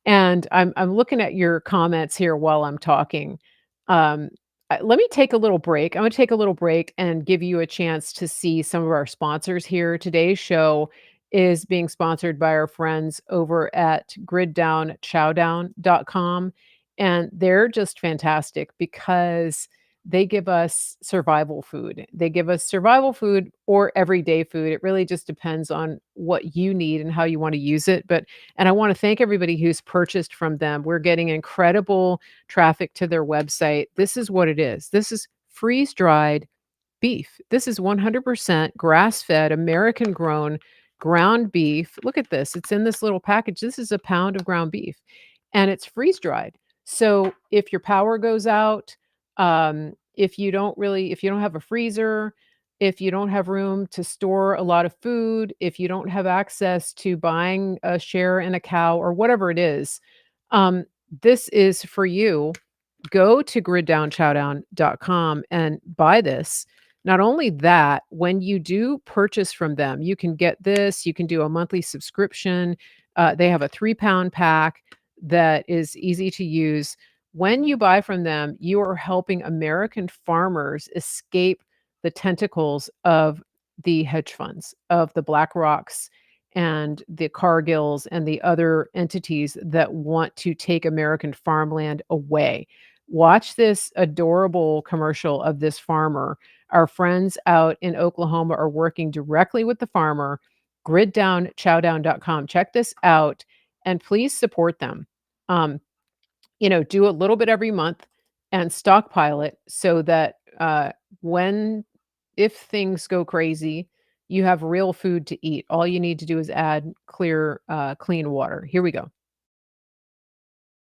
And I'm looking at your comments here while I'm talking. Let me take a little break. I'm going to take a little break and give you a chance to see some of our sponsors here. Today's show is being sponsored by our friends over at griddownchowdown.com. And they're just fantastic because they give us survival food. They give us survival food or everyday food. It really just depends on what you need and how you want to use it. And I want to thank everybody who's purchased from them. We're getting incredible traffic to their website. This is what it is. This is freeze-dried beef. This is 100% grass-fed, American-grown ground beef. Look at this. It's in this little package. This is a pound of ground beef, and it's freeze-dried. So if your power goes out, if you don't have a freezer, if you don't have room to store a lot of food, if you don't have access to buying a share in a cow or whatever it is, this is for you. Go to griddownchowdown.com and buy this. Not only that, when you do purchase from them, you can get this, you can do a monthly subscription. They have a 3-pound pack that is easy to use. When you buy from them, you are helping American farmers escape the tentacles of the hedge funds, of the BlackRocks and the Cargills and the other entities that want to take American farmland away. Watch this adorable commercial of this farmer. Our friends out in Oklahoma are working directly with the farmer. Griddownchowdown.com. Check this out and please support them. Do a little bit every month and stockpile it so that if things go crazy, you have real food to eat. All you need to do is add clean water. Here we go.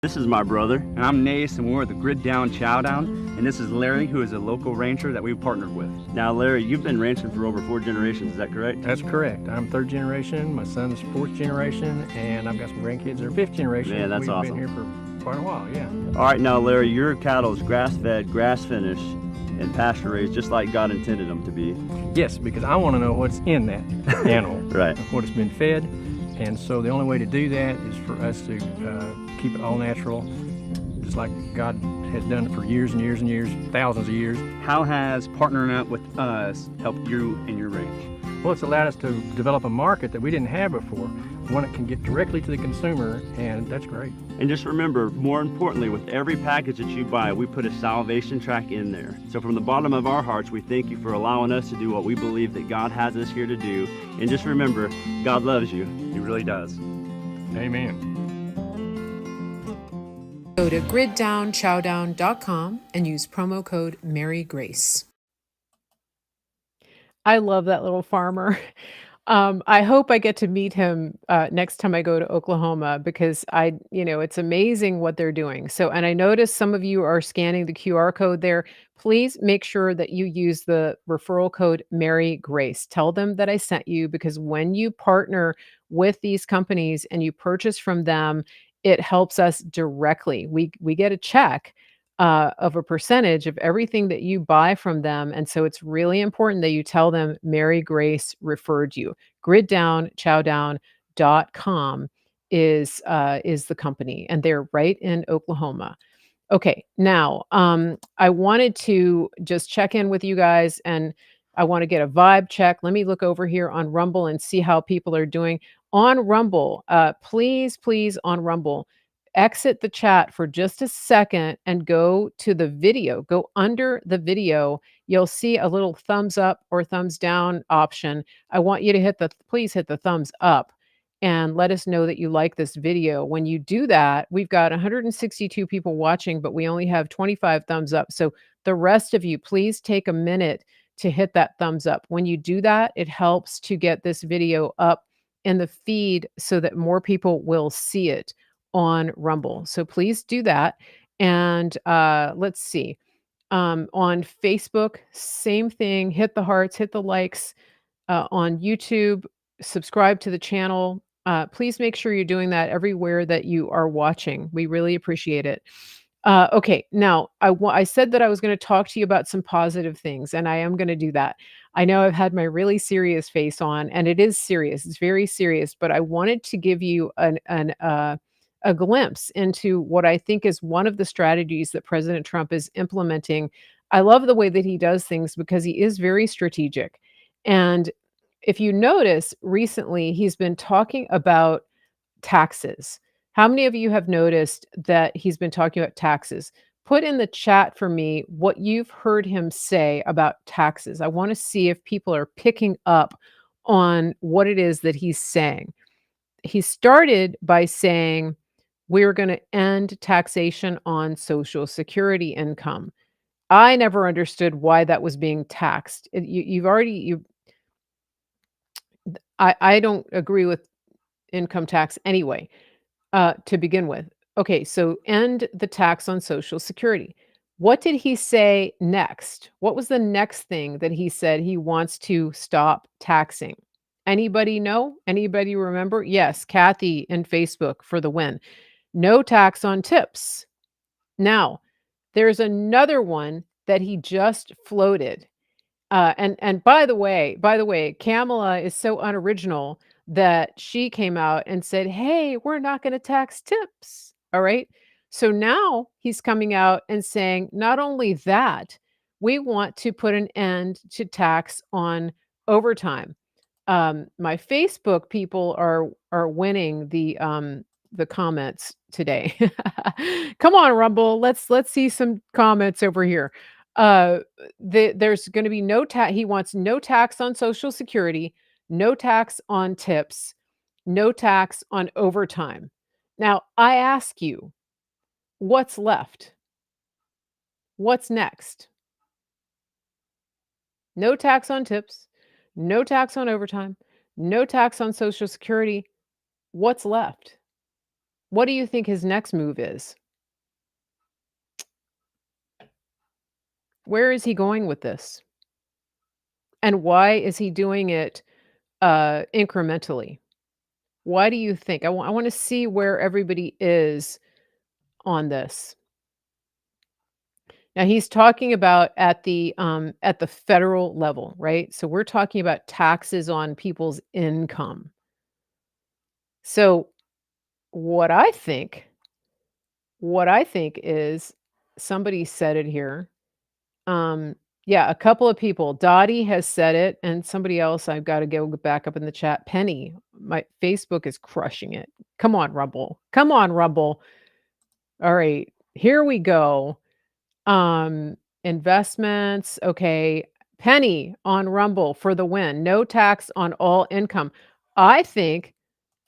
This is my brother, and I'm Nace, and we're at the Grid Down Chowdown, and this is Larry, who is a local rancher that we've partnered with. Now, Larry, you've been ranching for over 4 generations, is that correct? That's correct. I'm 3rd generation, my son's 4th generation, and I've got some grandkids that are 5th generation. Yeah, that's awesome. We've been here for quite a while, yeah. All right, now, Larry, your cattle is grass-fed, grass-finished. and pasture raised just like God intended them to be. Yes, because I want to know what's in that animal, Right. what it's been fed. And so the only way to do that is for us to keep it all natural, just like God has done it for years and years and years, thousands of years. How has partnering up with us helped you in your ranch? Well, it's allowed us to develop a market that we didn't have before, one that can get directly to the consumer, and that's great. And just remember, more importantly, with every package that you buy, we put a salvation track in there. So from the bottom of our hearts, we thank you for allowing us to do what we believe that God has us here to do. And just remember, God loves you. He really does. Amen. Go to griddownchowdown.com and use promo code Mary Grace. I love that little farmer. I hope I get to meet him next time I go to Oklahoma because it's amazing what they're doing. So, and I noticed some of you are scanning the QR code there. Please make sure that you use the referral code Mary Grace. Tell them that I sent you because when you partner with these companies and you purchase from them, it helps us directly. We get a check of a percentage of everything that you buy from them. And so it's really important that you tell them Mary Grace referred you. Griddownchowdown.com is the company, and they're right in Oklahoma. Okay, now I wanted to just check in with you guys and I want to get a vibe check. Let me look over here on Rumble and see how people are doing. On Rumble, please, on Rumble, exit the chat for just a second and go to the video. Go under the video. You'll see a little thumbs up or thumbs down option. I want you to please hit the thumbs up and let us know that you like this video. When you do that, we've got 162 people watching, but we only have 25 thumbs up. So the rest of you, please take a minute to hit that thumbs up. When you do that, it helps to get this video up in the feed so that more people will see it on Rumble. So please do that. And let's see. On Facebook, same thing. Hit the hearts, hit the likes. On YouTube, subscribe to the channel. Please make sure you're doing that everywhere that you are watching. We really appreciate it. Okay, now I said that I was going to talk to you about some positive things, and I am going to do that. I know I've had my really serious face on, and it is serious. It's very serious, but I wanted to give you a glimpse into what I think is one of the strategies that President Trump is implementing. I love the way that he does things because he is very strategic. And if you notice, recently he's been talking about taxes. How many of you have noticed that he's been talking about taxes? Put in the chat for me what you've heard him say about taxes. I want to see if people are picking up on what it is that he's saying. He started by saying, we're going to end taxation on Social Security income. I never understood why that was being taxed. I don't agree with income tax anyway, to begin with. Okay, so end the tax on Social Security. What did he say next? What was the next thing that he said he wants to stop taxing? Anybody know? Anybody remember? Yes, Kathy in Facebook for the win. No tax on tips. Now, there's another one that he just floated. And by the way, Kamala is so unoriginal that she came out and said, "Hey, we're not going to tax tips." All right. So now he's coming out and saying, not only that, we want to put an end to tax on overtime. My Facebook people are winning the comments today. Come on, Rumble. Let's see some comments over here. There's going to be no tax. He wants no tax on Social Security, no tax on tips, no tax on overtime. Now, I ask you, what's left? What's next? No tax on tips, no tax on overtime, no tax on Social Security. What's left? What do you think his next move is? Where is he going with this? And why is he doing it incrementally? Why do you think? I want to see where everybody is on this. Now he's talking about at the federal level, right? So we're talking about taxes on people's income. So what I think is somebody said it here. Yeah, a couple of people. Dottie has said it, and somebody else. I've got to go back up in the chat. Penny, my Facebook is crushing it. Come on, Rumble. Come on, Rumble. All right, here we go. Investments. Okay. Penny on Rumble for the win. No tax on all income. I think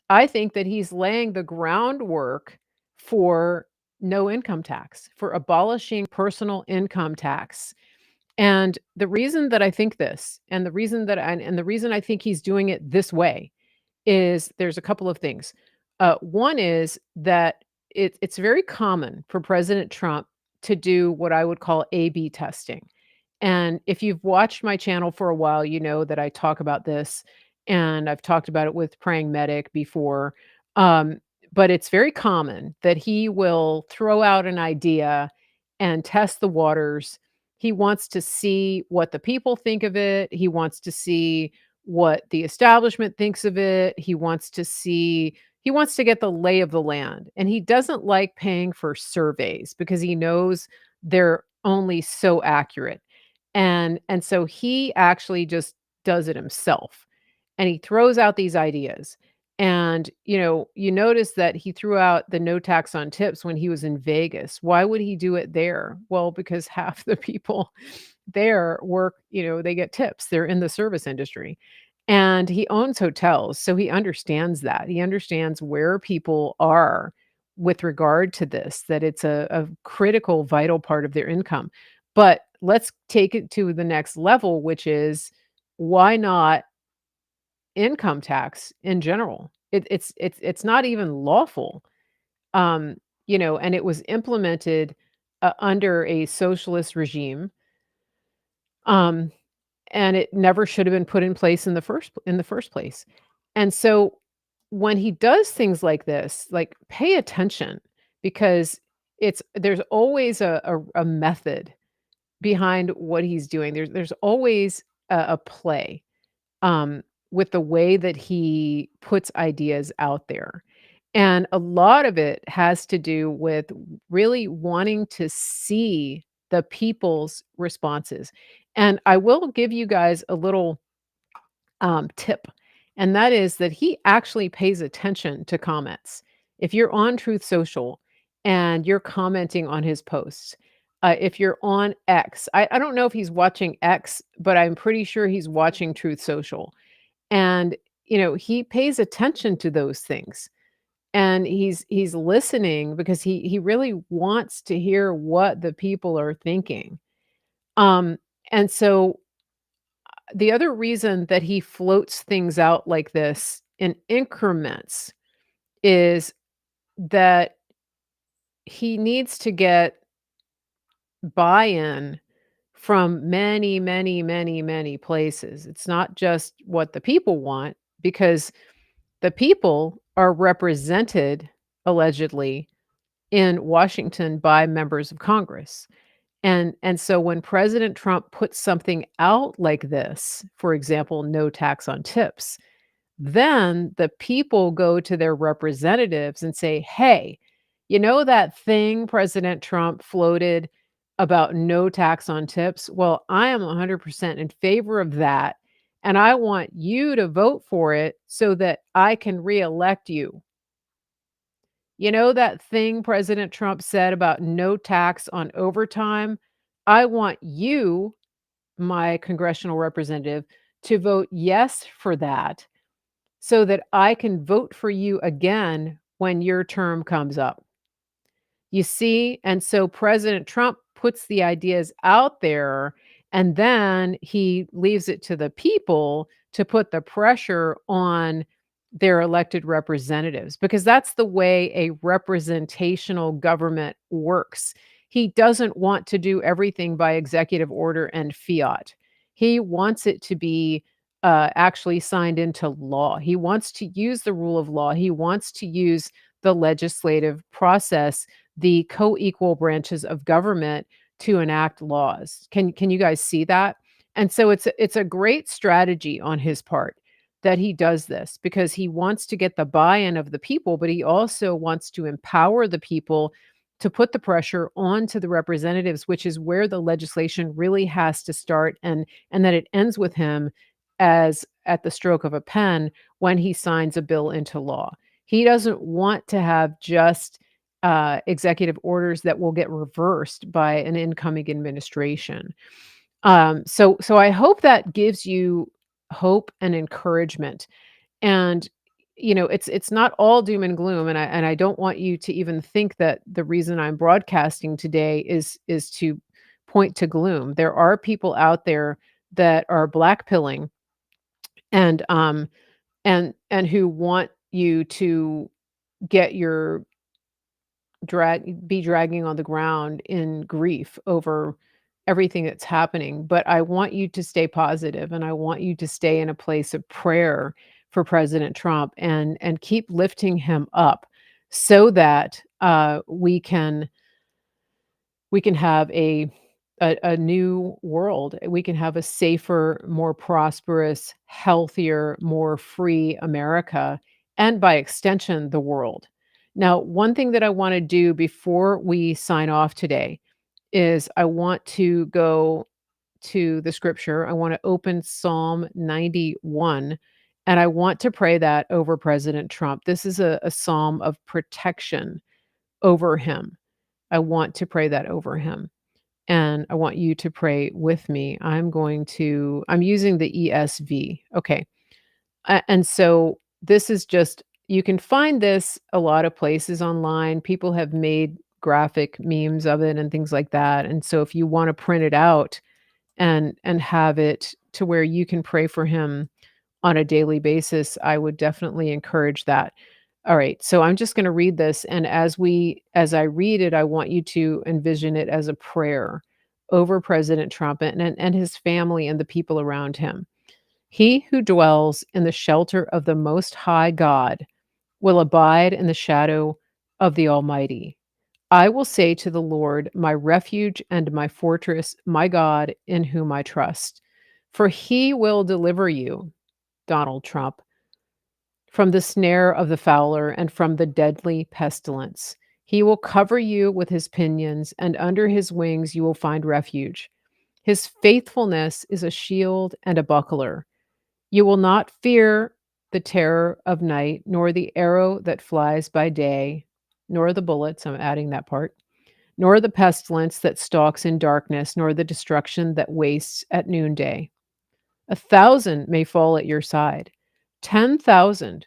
that he's laying the groundwork for no income tax, for abolishing personal income tax. And the reason that I think this, and the reason that the reason I think he's doing it this way is there's a couple of things. One is that it's very common for President Trump to do what I would call A/B testing. And if you've watched my channel for a while, you know that I talk about this, and I've talked about it with Praying Medic before. Um, but it's very common that he will throw out an idea and test the waters. He wants to see what the people think of it. He wants to see what the establishment thinks of it. He wants to get the lay of the land. And he doesn't like paying for surveys because he knows they're only so accurate. And so he actually just does it himself. And he throws out these ideas. And you notice that he threw out the no tax on tips when he was in Vegas. Why would he do it there? Well, because half the people there work, they get tips. They're in the service industry. And he owns hotels, so he understands that. He understands where people are with regard to this, that it's a critical, vital part of their income. But let's take it to the next level, which is why not income tax in general? It's not even lawful. And it was implemented under a socialist regime. And it never should have been put in place in the first place. And so when he does things like this, like pay attention, because there's always a method behind what he's doing. There's always a play with the way that he puts ideas out there. And a lot of it has to do with really wanting to see the people's responses. And I will give you guys a little tip, and that is that he actually pays attention to comments. If you're on Truth Social and you're commenting on his posts, if you're on X, I don't know if he's watching X, but I'm pretty sure he's watching Truth Social. And, he pays attention to those things. And he's listening because he really wants to hear what the people are thinking. And so the other reason that he floats things out like this in increments is that he needs to get buy-in from many, many, many, many places. It's not just what the people want, because the people are represented allegedly in Washington by members of Congress. And so when President Trump puts something out like this, for example, no tax on tips, then the people go to their representatives and say, "Hey, you know that thing President Trump floated about no tax on tips? Well, I am 100% in favor of that, and I want you to vote for it so that I can reelect you. You know that thing President Trump said about no tax on overtime? I want you, my congressional representative, to vote yes for that so that I can vote for you again when your term comes up." You see? And so President Trump puts the ideas out there, and then he leaves it to the people to put the pressure on their elected representatives, because that's the way a representational government works. He doesn't want to do everything by executive order and fiat. He wants it to be actually signed into law. He wants to use the rule of law. He wants to use the legislative process, the co-equal branches of government, to enact laws. Can you guys see that? And so it's a great strategy on his part that he does this because he wants to get the buy-in of the people, but he also wants to empower the people to put the pressure onto the representatives, which is where the legislation really has to start, and that it ends with him as at the stroke of a pen when he signs a bill into law. He doesn't want to have just executive orders that will get reversed by an incoming administration. So I hope that gives you hope and encouragement. And it's not all doom and gloom. And I don't want you to even think that the reason I'm broadcasting today is to point to gloom. There are people out there that are blackpilling and and who want you to get your dragging on the ground in grief over everything that's happening. But I want you to stay positive, and I want you to stay in a place of prayer for President Trump and keep lifting him up so that we can have a new world. We can have a safer, more prosperous, healthier, more free America, and by extension, the world. Now, one thing that I want to do before we sign off today is I want to go to the scripture. I want to open Psalm 91, and I want to pray that over President Trump. This is a psalm of protection over him. I want to pray that over him. And I want you to pray with me. I'm using the ESV. Okay. And so this is just, you can find this a lot of places online. People have made graphic memes of it and things like that. And so if you want to print it out and have it to where you can pray for him on a daily basis, I would definitely encourage that. All right, so I'm just going to read this, and as I read it, I want you to envision it as a prayer over President Trump and his family and the people around him. He who dwells in the shelter of the Most High God will abide in the shadow of the Almighty. I will say to the Lord, my refuge and my fortress, my God, in whom I trust. For he will deliver you, Donald Trump, from the snare of the fowler and from the deadly pestilence. He will cover you with his pinions, and under his wings you will find refuge. His faithfulness is a shield and a buckler. You will not fear the terror of night, nor the arrow that flies by day, nor the bullets, I'm adding that part, nor the pestilence that stalks in darkness, nor the destruction that wastes at noonday. 1,000 may fall at your side, 10,000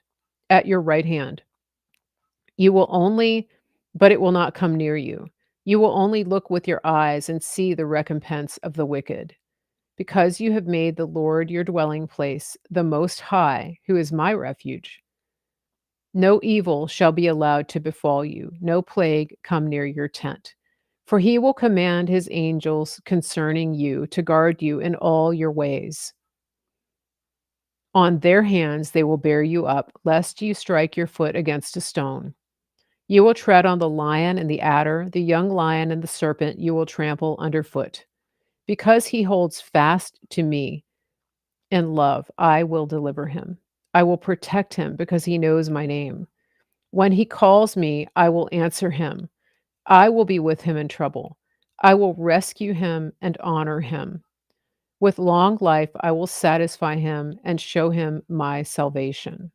at your right hand. But it will not come near you. You will only look with your eyes and see the recompense of the wicked. Because you have made the Lord your dwelling place, the Most High, who is my refuge. No evil shall be allowed to befall you, no plague come near your tent. For he will command his angels concerning you to guard you in all your ways. On their hands they will bear you up, lest you strike your foot against a stone. You will tread on the lion and the adder, the young lion and the serpent you will trample underfoot. Because he holds fast to me in love, I will deliver him. I will protect him because he knows my name. When he calls me, I will answer him. I will be with him in trouble. I will rescue him and honor him. With long life, I will satisfy him and show him my salvation.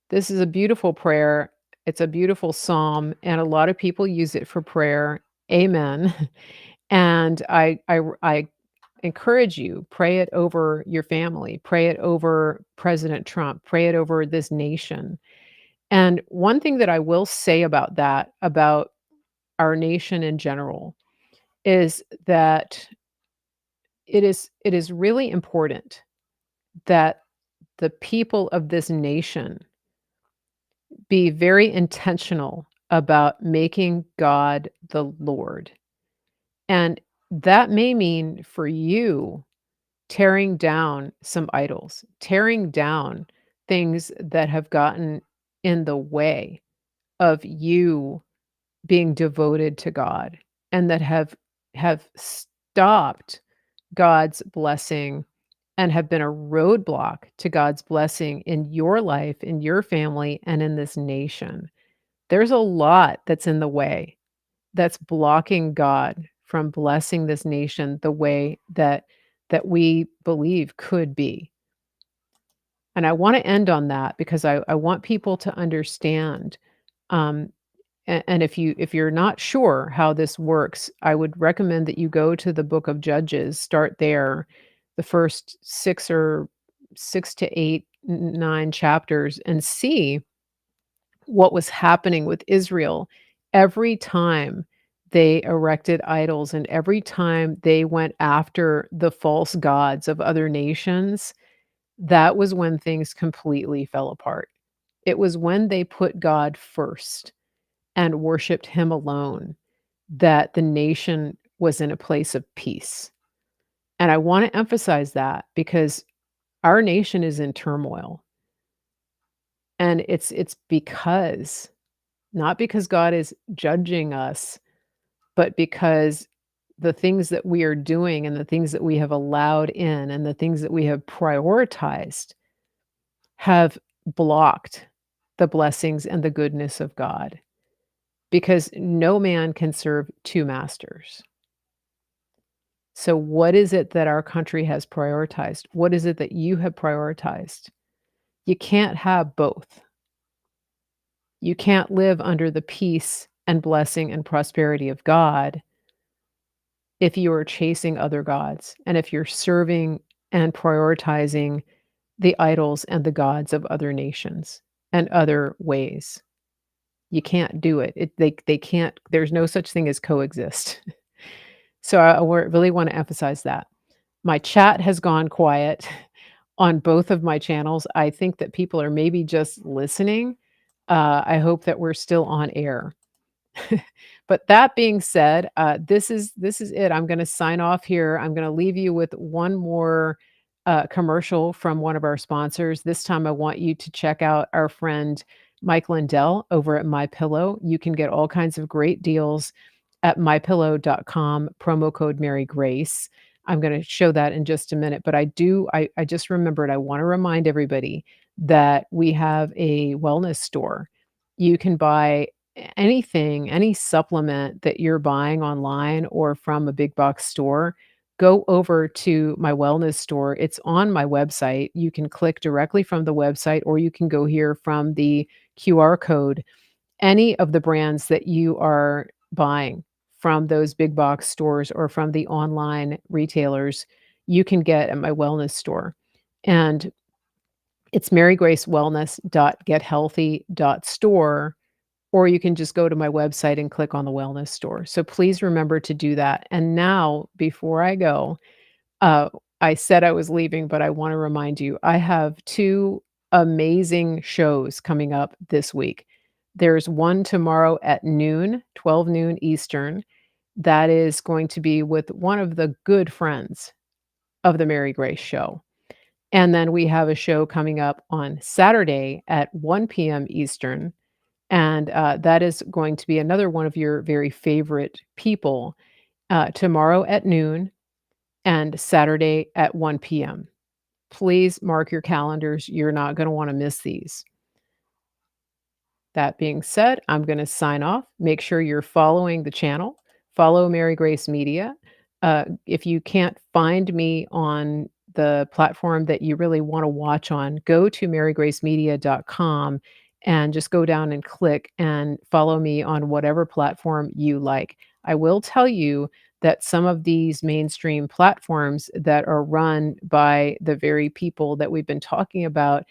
This is a beautiful prayer. It's a beautiful psalm, and a lot of people use it for prayer. Amen. And I encourage you, pray it over your family, pray it over President Trump, pray it over this nation. And one thing that I will say about that, about our nation in general, is that it is really important that the people of this nation be very intentional about making God the Lord. And that may mean for you tearing down some idols, tearing down things that have gotten in the way of you being devoted to God and that have have stopped God's blessing and have been a roadblock to God's blessing in your life, in your family, and in this nation. There's a lot that's in the way that's blocking God from blessing this nation the way that we believe could be. And I want to end on that because I want people to understand. Um, and if you're not sure how this works, I would recommend that you go to the book of Judges, start there, the first 6 to 8, 9 chapters, and see what was happening with Israel every time they erected idols and every time they went after the false gods of other nations. That was when things completely fell apart. It was when they put God first and worshiped him alone that the nation was in a place of peace. And I want to emphasize that because our nation is in turmoil. And it's because not because God is judging us, but because the things that we are doing and the things that we have allowed in and the things that we have prioritized have blocked the blessings and the goodness of God. Because no man can serve two masters. So, what is it that our country has prioritized? What is it that you have prioritized? You can't have both. You can't live under the peace and blessing and prosperity of God if you are chasing other gods and if you're serving and prioritizing the idols and the gods of other nations and other ways. You can't do it. They can't. There's no such thing as coexist. So really want to emphasize that. My chat has gone quiet on both of my channels. I think that people are maybe just listening. I hope that we're still on air. But that being said, this is it. I'm going to sign off here. I'm going to leave you with one more commercial from one of our sponsors. This time, I want you to check out our friend Mike Lindell over at My Pillow. You can get all kinds of great deals at mypillow.com. Promo code Mary Grace. I'm going to show that in just a minute. But I just remembered. I want to remind everybody that we have a wellness store. You can buy anything, any supplement that you're buying online or from a big box store, go over to my wellness store. It's on my website. You can click directly from the website, or you can go here from the QR code. Any of the brands that you are buying from those big box stores or from the online retailers, you can get at my wellness store. And it's marygracewellness.gethealthy.store, or you can just go to my website and click on the wellness store. So please remember to do that. And now, before I go, uh, I said I was leaving, but I want to remind you, I have two amazing shows coming up this week. There's one tomorrow at noon, 12 noon Eastern. That is going to be with one of the good friends of the Mary Grace Show. And then we have a show coming up on Saturday at 1 p.m. Eastern. And that is going to be another one of your very favorite people tomorrow at noon and Saturday at 1 p.m. Please mark your calendars. You're not going to want to miss these. That being said, I'm going to sign off. Make sure you're following the channel. Follow Mary Grace Media. If you can't find me on the platform that you really want to watch on, go to marygracemedia.com and just go down and click and follow me on whatever platform you like. I will tell you that some of these mainstream platforms that are run by the very people that we've been talking about,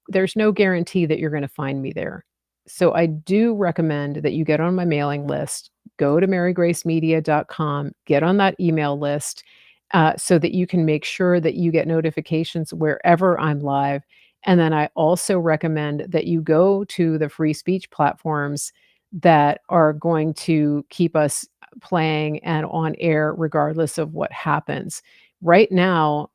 there's no guarantee that you're going to find me there. So I do recommend that you get on my mailing list, go to marygracemedia.com, get on that email list so that you can make sure that you get notifications wherever I'm live. And then I also recommend that you go to the free speech platforms that are going to keep us playing and on air regardless of what happens. Right now,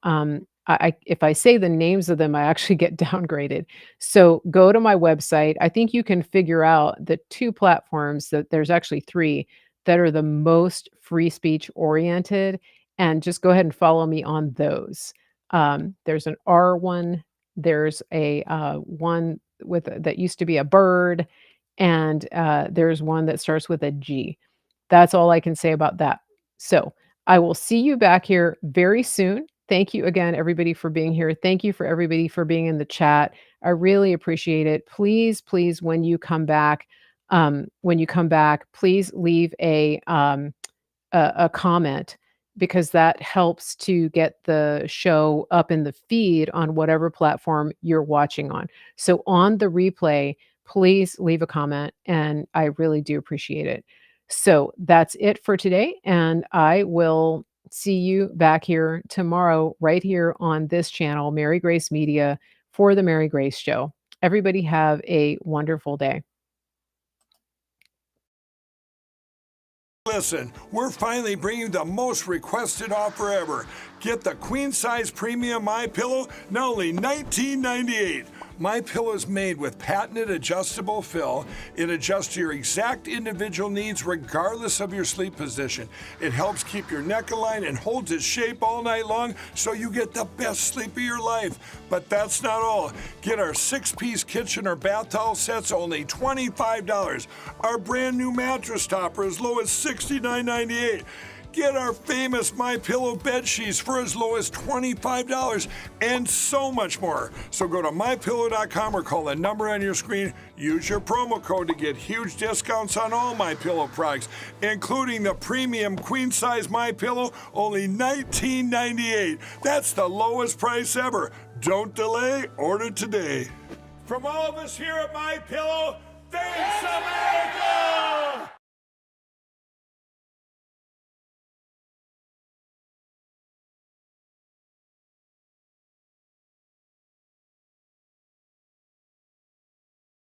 if I say the names of them, I actually get downgraded. So go to my website. I think you can figure out the two platforms that there's actually three that are the most free speech oriented, and just go ahead and follow me on those. There's an R one, there's a one with that used to be a bird, and there's one that starts with a G. That's all I can say about that. So I will see you back here very soon. Thank you again, everybody, for being here. Thank you for everybody for being in the chat. I really appreciate it. Please, please, when you come back, please leave a comment, because that helps to get the show up in the feed on whatever platform you're watching on. So on the replay, please leave a comment, and I really do appreciate it. So that's it for today, and I will see you back here tomorrow, right here on this channel, Mary Grace Media, for the Mary Grace Show. Everybody have a wonderful day. Listen, we're finally bringing the most requested offer ever. Get the queen size premium MyPillow, now only $19.98. MyPillow is made with patented adjustable fill. It adjusts to your exact individual needs regardless of your sleep position. It helps keep your neck aligned and holds its shape all night long so you get the best sleep of your life. But that's not all. Get our 6-piece kitchen or bath towel sets, only $25. Our brand new mattress topper as low as $69.98. Get our famous MyPillow bed sheets for as low as $25, and so much more. So go to MyPillow.com or call the number on your screen. Use your promo code to get huge discounts on all MyPillow products, including the premium queen size MyPillow, only $19.98. That's the lowest price ever. Don't delay, order today. From all of us here at MyPillow, thanks America!